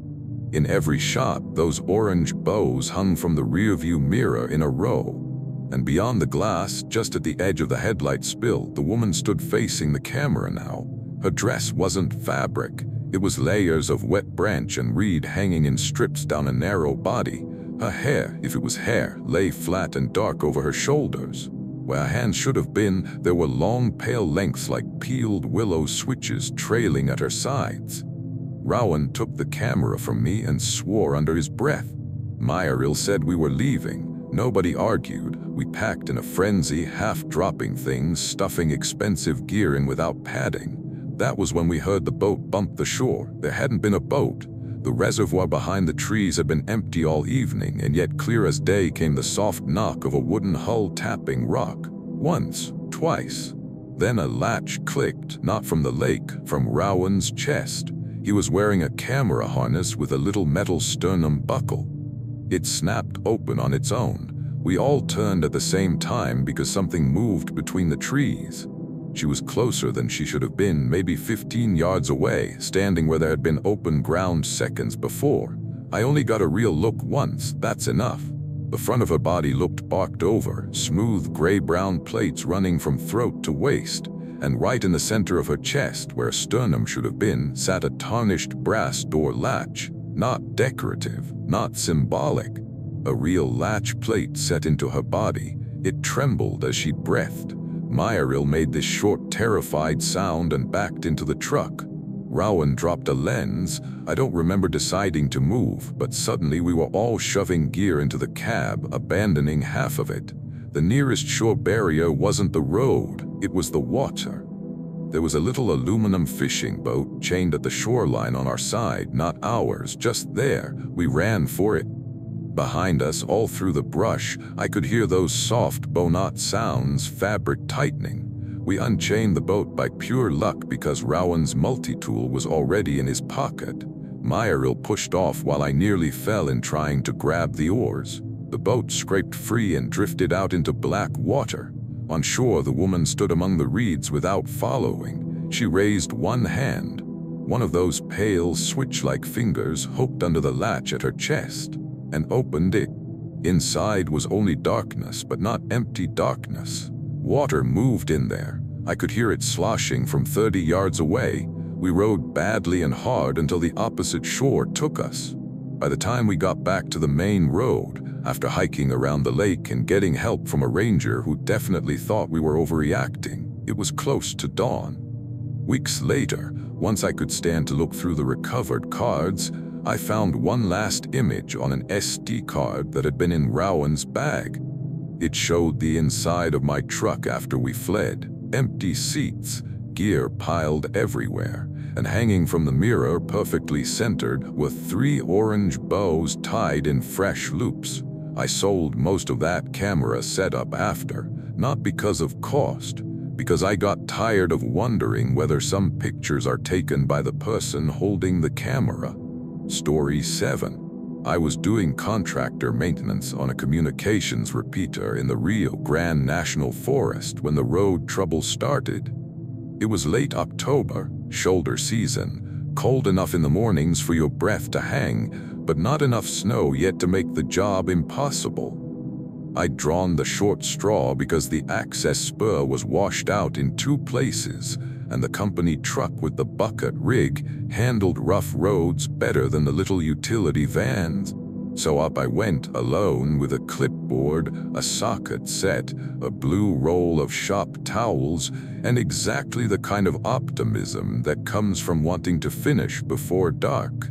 In every shot, those orange bows hung from the rearview mirror in a row. And beyond the glass, just at the edge of the headlight spill, the woman stood facing the camera now. Her dress wasn't fabric. It was layers of wet branch and reed hanging in strips down a narrow body. Her hair, if it was hair, lay flat and dark over her shoulders. Where her hands should have been, there were long pale lengths like peeled willow switches trailing at her sides. Rowan took the camera from me and swore under his breath. Myril said we were leaving. Nobody argued. We packed in a frenzy, half dropping things, stuffing expensive gear in without padding. That was when we heard the boat bump the shore. There hadn't been a boat. The reservoir behind the trees had been empty all evening, and yet clear as day came the soft knock of a wooden hull tapping rock. Once, twice. Then a latch clicked, not from the lake, from Rowan's chest. He was wearing a camera harness with a little metal sternum buckle. It snapped open on its own. We all turned at the same time because something moved between the trees. She was closer than she should have been, maybe 15 yards away, standing where there had been open ground seconds before. I only got a real look once, that's enough. The front of her body looked barked over, smooth gray-brown plates running from throat to waist, and right in the center of her chest, where a sternum should have been, sat a tarnished brass door latch. Not decorative, not symbolic. A real latch plate set into her body. It trembled as she breathed. Myril made this short, terrified sound and backed into the truck. Rowan dropped a lens. I don't remember deciding to move, but suddenly we were all shoving gear into the cab, abandoning half of it. The nearest shore barrier wasn't the road, it was the water. There was a little aluminum fishing boat chained at the shoreline on our side, not ours, just there. We ran for it. Behind us, all through the brush, I could hear those soft bow-knot sounds, fabric tightening. We unchained the boat by pure luck because Rowan's multi-tool was already in his pocket. Myril pushed off while I nearly fell in trying to grab the oars. The boat scraped free and drifted out into black water. On shore, the woman stood among the reeds without following. She raised one hand. One of those pale, switch-like fingers hooked under the latch at her chest, and opened it. Inside was only darkness, but not empty darkness. Water moved in there. I could hear it sloshing from 30 yards away. We rowed badly and hard until the opposite shore took us. By the time we got back to the main road, after hiking around the lake and getting help from a ranger who definitely thought we were overreacting, it was close to dawn. Weeks later, once I could stand to look through the recovered cards, I found one last image on an SD card that had been in Rowan's bag. It showed the inside of my truck after we fled. Empty seats, gear piled everywhere, and hanging from the mirror perfectly centered were 3 orange bows tied in fresh loops. I sold most of that camera setup after, not because of cost, because I got tired of wondering whether some pictures are taken by the person holding the camera. Story 7. I was doing contractor maintenance on a communications repeater in the Rio Grande National Forest when the road trouble started. It was late October, shoulder season, cold enough in the mornings for your breath to hang, but not enough snow yet to make the job impossible. I'd drawn the short straw because the access spur was washed out in 2 places, and the company truck with the bucket rig handled rough roads better than the little utility vans. So up I went alone with a clipboard, a socket set, a blue roll of shop towels, and exactly the kind of optimism that comes from wanting to finish before dark.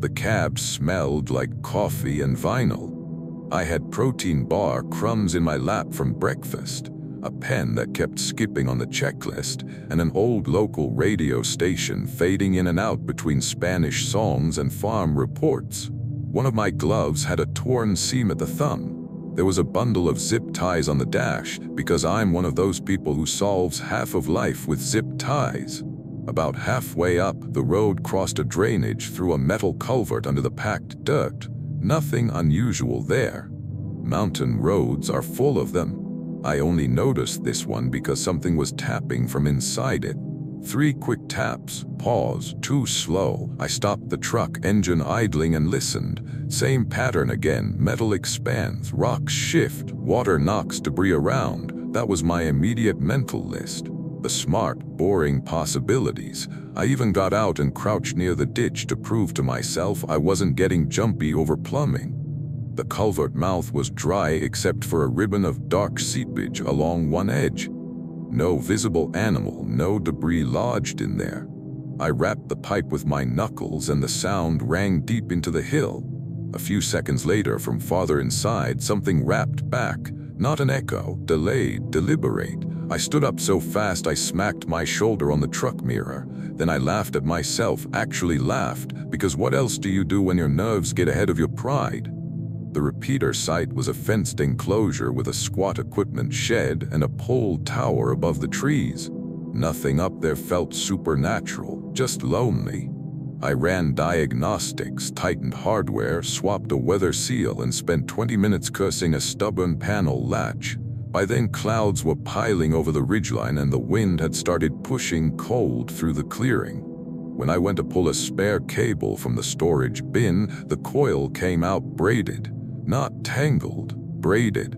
The cab smelled like coffee and vinyl. I had protein bar crumbs in my lap from breakfast, a pen that kept skipping on the checklist, and an old local radio station fading in and out between Spanish songs and farm reports. One of my gloves had a torn seam at the thumb. There was a bundle of zip ties on the dash because I'm one of those people who solves half of life with zip ties. About halfway up, the road crossed a drainage through a metal culvert under the packed dirt. Nothing unusual there. Mountain roads are full of them. I only noticed this one because something was tapping from inside it. 3 quick taps, pause, too slow. I stopped the truck, engine idling, and listened. Same pattern again, metal expands, rocks shift, water knocks debris around. That was my immediate mental list. The smart, boring possibilities. I even got out and crouched near the ditch to prove to myself I wasn't getting jumpy over plumbing. The culvert mouth was dry except for a ribbon of dark seepage along one edge. No visible animal, no debris lodged in there. I rapped the pipe with my knuckles and the sound rang deep into the hill. A few seconds later, from farther inside, something rapped back. Not an echo, delayed, deliberate. I stood up so fast I smacked my shoulder on the truck mirror. Then I laughed at myself, actually laughed, because what else do you do when your nerves get ahead of your pride? The repeater site was a fenced enclosure with a squat equipment shed and a pole tower above the trees. Nothing up there felt supernatural, just lonely. I ran diagnostics, tightened hardware, swapped a weather seal, and spent 20 minutes cursing a stubborn panel latch. By then clouds were piling over the ridgeline and the wind had started pushing cold through the clearing. When I went to pull a spare cable from the storage bin, the coil came out braided. Not tangled, braided.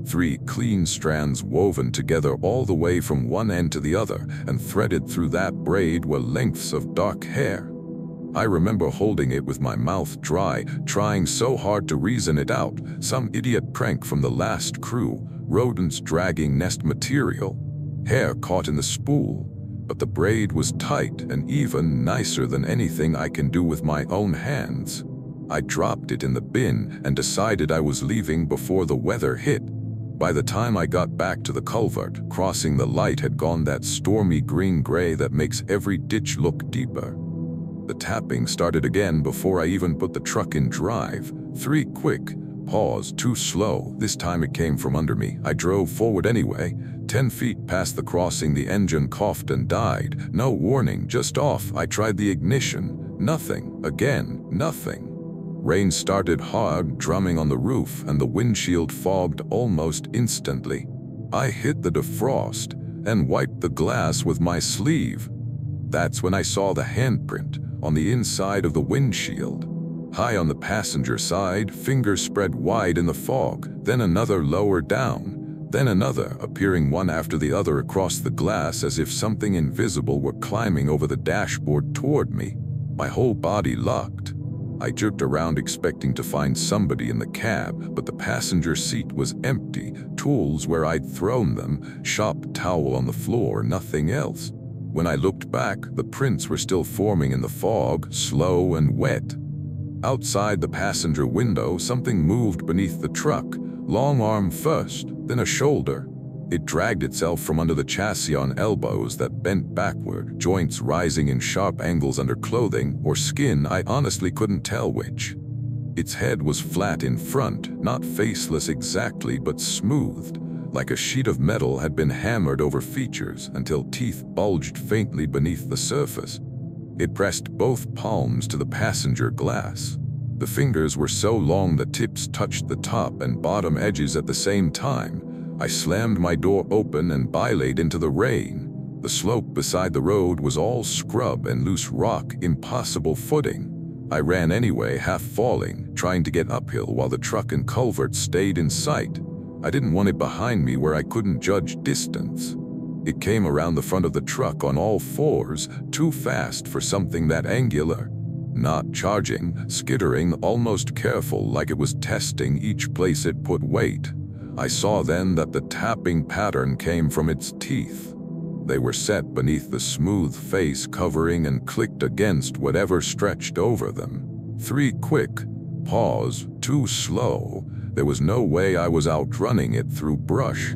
3 clean strands woven together all the way from one end to the other, and threaded through that braid were lengths of dark hair. I remember holding it with my mouth dry, trying so hard to reason it out. Some idiot prank from the last crew, rodents dragging nest material. Hair caught in the spool, but the braid was tight and even nicer than anything I can do with my own hands. I dropped it in the bin and decided I was leaving before the weather hit. By the time I got back to the culvert, crossing the light had gone that stormy green-gray that makes every ditch look deeper. The tapping started again before I even put the truck in drive. 3 quick, pause, too slow. This time it came from under me. I drove forward anyway. 10 feet past the crossing, the engine coughed and died. No warning, just off. I tried the ignition. Nothing. Again, nothing. Rain started hard, drumming on the roof, and the windshield fogged almost instantly. I hit the defrost and wiped the glass with my sleeve. That's when I saw the handprint on the inside of the windshield. High on the passenger side, fingers spread wide in the fog, then another lower down, then another, appearing one after the other across the glass as if something invisible were climbing over the dashboard toward me. My whole body locked. I jerked around expecting to find somebody in the cab, but the passenger seat was empty, tools where I'd thrown them, shop towel on the floor, nothing else. When I looked back, the prints were still forming in the fog, slow and wet. Outside the passenger window, something moved beneath the truck, long arm first, then a shoulder. It dragged itself from under the chassis on elbows that bent backward, joints rising in sharp angles under clothing or skin. I honestly couldn't tell which. Its head was flat in front, not faceless exactly, but smoothed, like a sheet of metal had been hammered over features until teeth bulged faintly beneath the surface. It pressed both palms to the passenger glass. The fingers were so long the tips touched the top and bottom edges at the same time. I slammed my door open and bailated into the rain. The slope beside the road was all scrub and loose rock, impossible footing. I ran anyway, half falling, trying to get uphill while the truck and culvert stayed in sight. I didn't want it behind me where I couldn't judge distance. It came around the front of the truck on all fours, too fast for something that angular. Not charging, skittering, almost careful, like it was testing each place it put weight. I saw then that the tapping pattern came from its teeth. They were set beneath the smooth face covering and clicked against whatever stretched over them. 3 quick. Pause. Too slow. There was no way I was outrunning it through brush.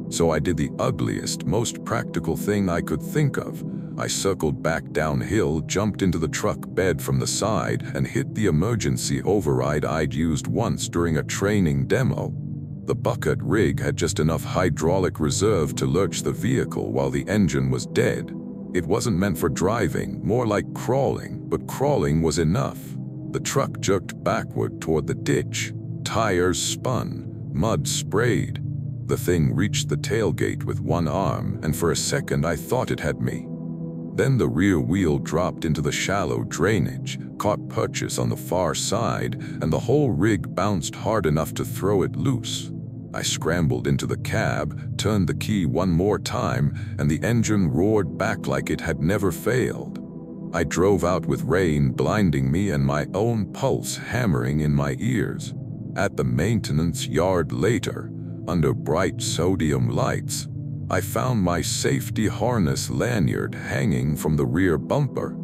So I did the ugliest, most practical thing I could think of. I circled back downhill, jumped into the truck bed from the side, and hit the emergency override I'd used once during a training demo. The bucket rig had just enough hydraulic reserve to lurch the vehicle while the engine was dead. It wasn't meant for driving, more like crawling, but crawling was enough. The truck jerked backward toward the ditch. Tires spun. Mud sprayed. The thing reached the tailgate with one arm, and for a second I thought it had me. Then the rear wheel dropped into the shallow drainage, caught purchase on the far side, and the whole rig bounced hard enough to throw it loose. I scrambled into the cab, turned the key one more time, and the engine roared back like it had never failed. I drove out with rain blinding me and my own pulse hammering in my ears. At the maintenance yard later, under bright sodium lights, I found my safety harness lanyard hanging from the rear bumper.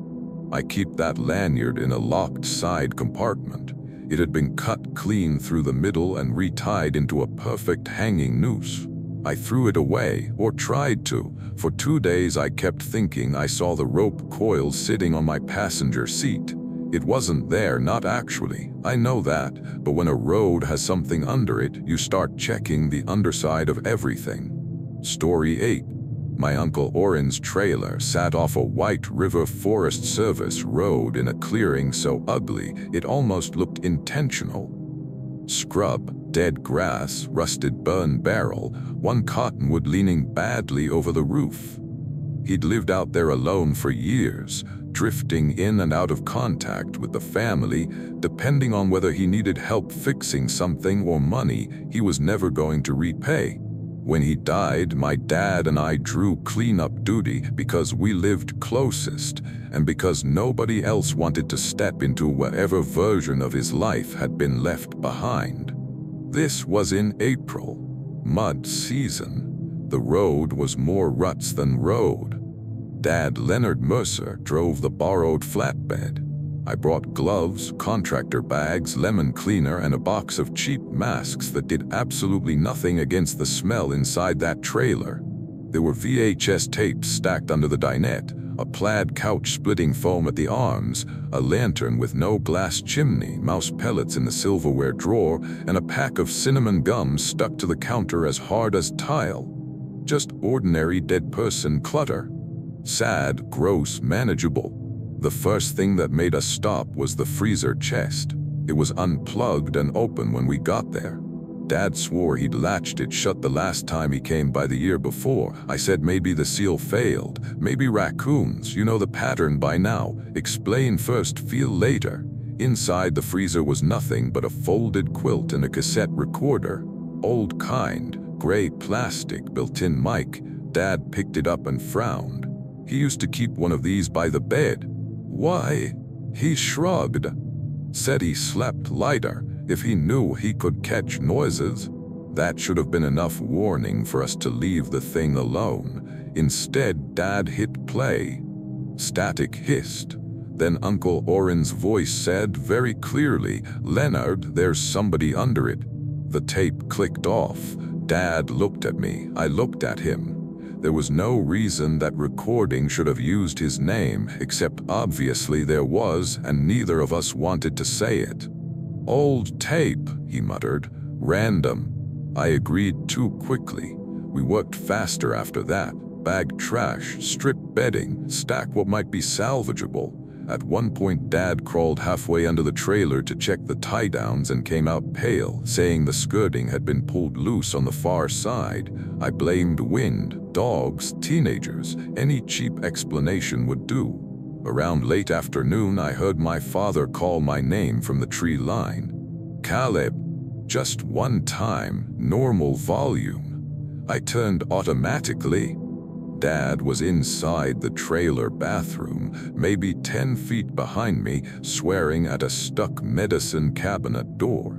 I keep that lanyard in a locked side compartment. It had been cut clean through the middle and retied into a perfect hanging noose. I threw it away, or tried to. For 2 days I kept thinking I saw the rope coil sitting on my passenger seat. It wasn't there, not actually, I know that, but when a road has something under it, you start checking the underside of everything. Story 8. My Uncle Orrin's trailer sat off a White River Forest Service road in a clearing so ugly it almost looked intentional. Scrub, dead grass, rusted burn barrel, one cottonwood leaning badly over the roof. He'd lived out there alone for years, drifting in and out of contact with the family, depending on whether he needed help fixing something or money he was never going to repay. When he died, my dad and I drew cleanup duty because we lived closest and because nobody else wanted to step into whatever version of his life had been left behind. This was in April, mud season. The road was more ruts than road. Dad Leonard Mercer drove the borrowed flatbed. I brought gloves, contractor bags, lemon cleaner, and a box of cheap masks that did absolutely nothing against the smell inside that trailer. There were VHS tapes stacked under the dinette, a plaid couch splitting foam at the arms, a lantern with no glass chimney, mouse pellets in the silverware drawer, and a pack of cinnamon gums stuck to the counter as hard as tile. Just ordinary dead person clutter. Sad, gross, manageable. The first thing that made us stop was the freezer chest. It was unplugged and open when we got there. Dad swore he'd latched it shut the last time he came by the year before. I said maybe the seal failed, maybe raccoons, you know the pattern by now. Explain first, feel later. Inside the freezer was nothing but a folded quilt and a cassette recorder. Old kind, gray plastic, built-in mic. Dad picked it up and frowned. He used to keep one of these by the bed. Why? He shrugged. Said he slept lighter if he knew he could catch noises. That should have been enough warning for us to leave the thing alone. Instead, Dad hit play. Static hissed. Then Uncle Orrin's voice said very clearly, "Leonard, there's somebody under it." The tape clicked off. Dad looked at me. I looked at him. There was no reason that recording should have used his name, except obviously there was, and neither of us wanted to say it. "Old tape," he muttered. "Random." I agreed too quickly. We worked faster after that. Bag trash, strip bedding, stack what might be salvageable. At one point, Dad crawled halfway under the trailer to check the tie-downs and came out pale, saying the skirting had been pulled loose on the far side. I blamed wind, dogs, teenagers. Any cheap explanation would do. Around late afternoon, I heard my father call my name from the tree line. "Caleb." Just one time, normal volume. I turned automatically. Dad was inside the trailer bathroom, maybe 10 feet behind me, swearing at a stuck medicine cabinet door.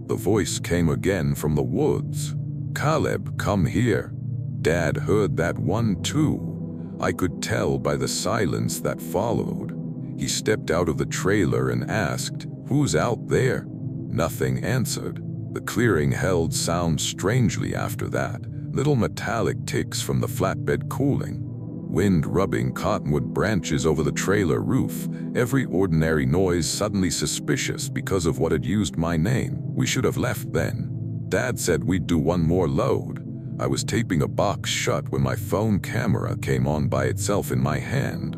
The voice came again from the woods. "Caleb, come here." Dad heard that one too. I could tell by the silence that followed. He stepped out of the trailer and asked, "Who's out there?" Nothing answered. The clearing held sound strangely after that. Little metallic ticks from the flatbed cooling. Wind rubbing cottonwood branches over the trailer roof. Every ordinary noise suddenly suspicious because of what had used my name. We should have left then. Dad said we'd do one more load. I was taping a box shut when my phone camera came on by itself in my hand.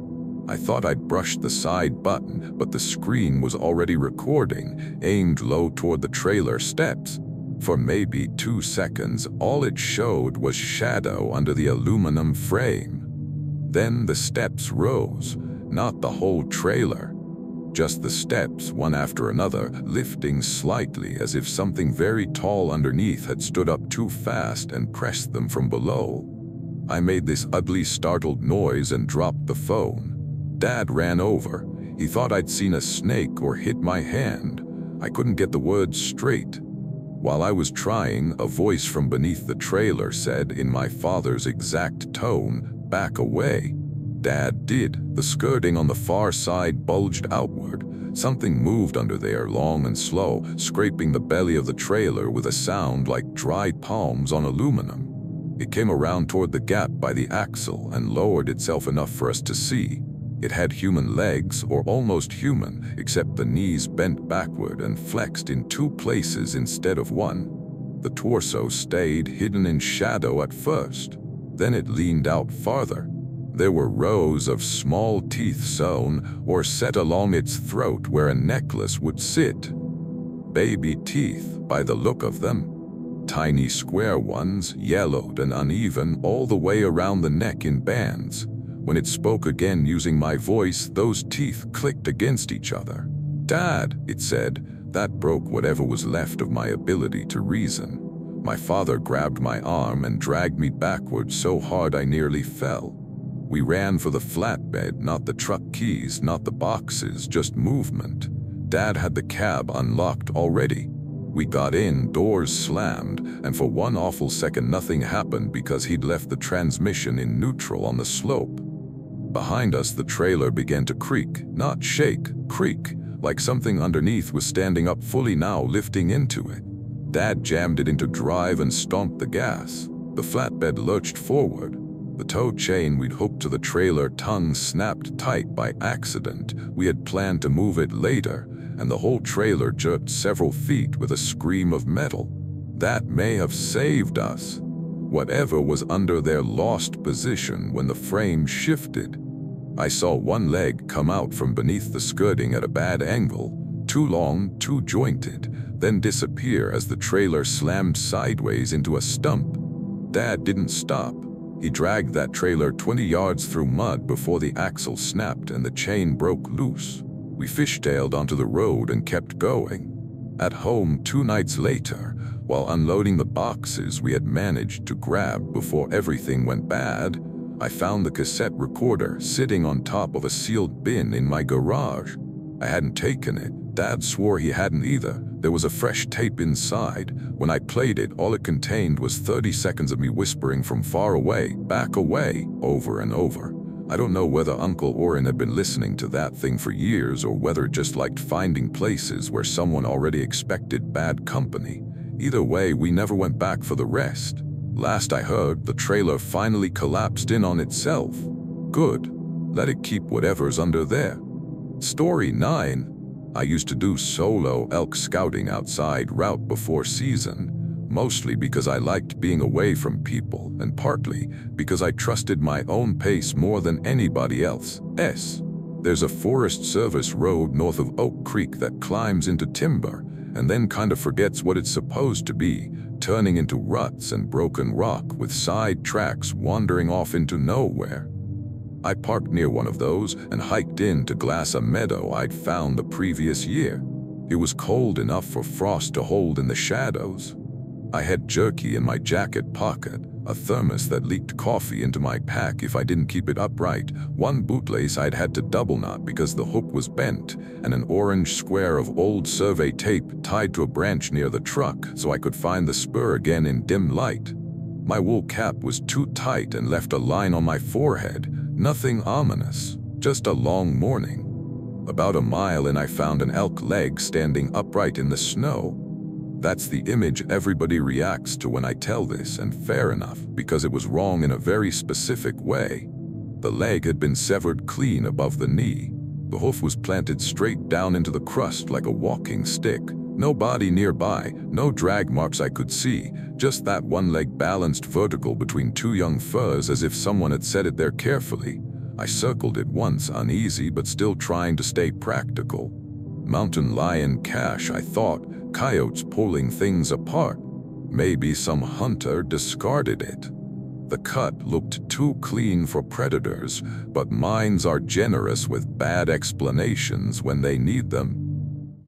I thought I'd brushed the side button, but the screen was already recording, aimed low toward the trailer steps. For maybe 2 seconds, all it showed was shadow under the aluminum frame. Then the steps rose, not the whole trailer. Just the steps, one after another, lifting slightly as if something very tall underneath had stood up too fast and pressed them from below. I made this ugly, startled noise and dropped the phone. Dad ran over. He thought I'd seen a snake or hit my hand. I couldn't get the words straight. While I was trying, a voice from beneath the trailer said in my father's exact tone, "Back away." Dad did. The skirting on the far side bulged outward. Something moved under there, long and slow, scraping the belly of the trailer with a sound like dried palms on aluminum. It came around toward the gap by the axle and lowered itself enough for us to see. It had human legs, or almost human, except the knees bent backward and flexed in 2 places instead of 1. The torso stayed hidden in shadow at first. Then it leaned out farther. There were rows of small teeth sewn or set along its throat where a necklace would sit. Baby teeth, by the look of them. Tiny square ones, yellowed and uneven all the way around the neck in bands. When it spoke again using my voice, those teeth clicked against each other. "Dad," it said. That broke whatever was left of my ability to reason. My father grabbed my arm and dragged me backward so hard I nearly fell. We ran for the flatbed, not the truck keys, not the boxes, just movement. Dad had the cab unlocked already. We got in, doors slammed, and for one awful second nothing happened because he'd left the transmission in neutral on the slope. Behind us, the trailer began to creak, not shake, creak, like something underneath was standing up fully now, lifting into it. Dad jammed it into drive and stomped the gas. The flatbed lurched forward. The tow chain we'd hooked to the trailer tongue snapped tight by accident. We had planned to move it later, and the whole trailer jerked several feet with a scream of metal. That may have saved us. Whatever was under there lost position when the frame shifted. I saw one leg come out from beneath the skirting at a bad angle, too long, too jointed, then disappear as the trailer slammed sideways into a stump. Dad didn't stop. He dragged that trailer 20 yards through mud before the axle snapped and the chain broke loose. We fishtailed onto the road and kept going. At home 2 nights later, while unloading the boxes we had managed to grab before everything went bad, I found the cassette recorder sitting on top of a sealed bin in my garage. I hadn't taken it. Dad swore he hadn't either. There was a fresh tape inside. When I played it, all it contained was 30 seconds of me whispering from far away, "Back away," over and over. I don't know whether Uncle Orrin had been listening to that thing for years or whether it just liked finding places where someone already expected bad company. Either way, we never went back for the rest. Last I heard, the trailer finally collapsed in on itself. Good. Let it keep whatever's under there. Story 9. I used to do solo elk scouting outside route before season, mostly because I liked being away from people and partly because I trusted my own pace more than anybody else's. There's a Forest Service road north of Oak Creek that climbs into timber and then kind of forgets what it's supposed to be, turning into ruts and broken rock with side tracks wandering off into nowhere. I parked near one of those and hiked in to glass a meadow I'd found the previous year. It was cold enough for frost to hold in the shadows. I had jerky in my jacket pocket, a thermos that leaked coffee into my pack if I didn't keep it upright, one bootlace I'd had to double knot because the hook was bent, and an orange square of old survey tape tied to a branch near the truck so I could find the spur again in dim light. My wool cap was too tight and left a line on my forehead, nothing ominous, just a long morning. About a mile in, I found an elk leg standing upright in the snow. That's the image everybody reacts to when I tell this, and fair enough, because it was wrong in a very specific way. The leg had been severed clean above the knee. The hoof was planted straight down into the crust like a walking stick. No body nearby, no drag marks I could see, just that one leg balanced vertical between two young firs as if someone had set it there carefully. I circled it once, uneasy but still trying to stay practical. Mountain lion cache, I thought, coyotes pulling things apart. Maybe some hunter discarded it. The cut looked too clean for predators, but minds are generous with bad explanations when they need them.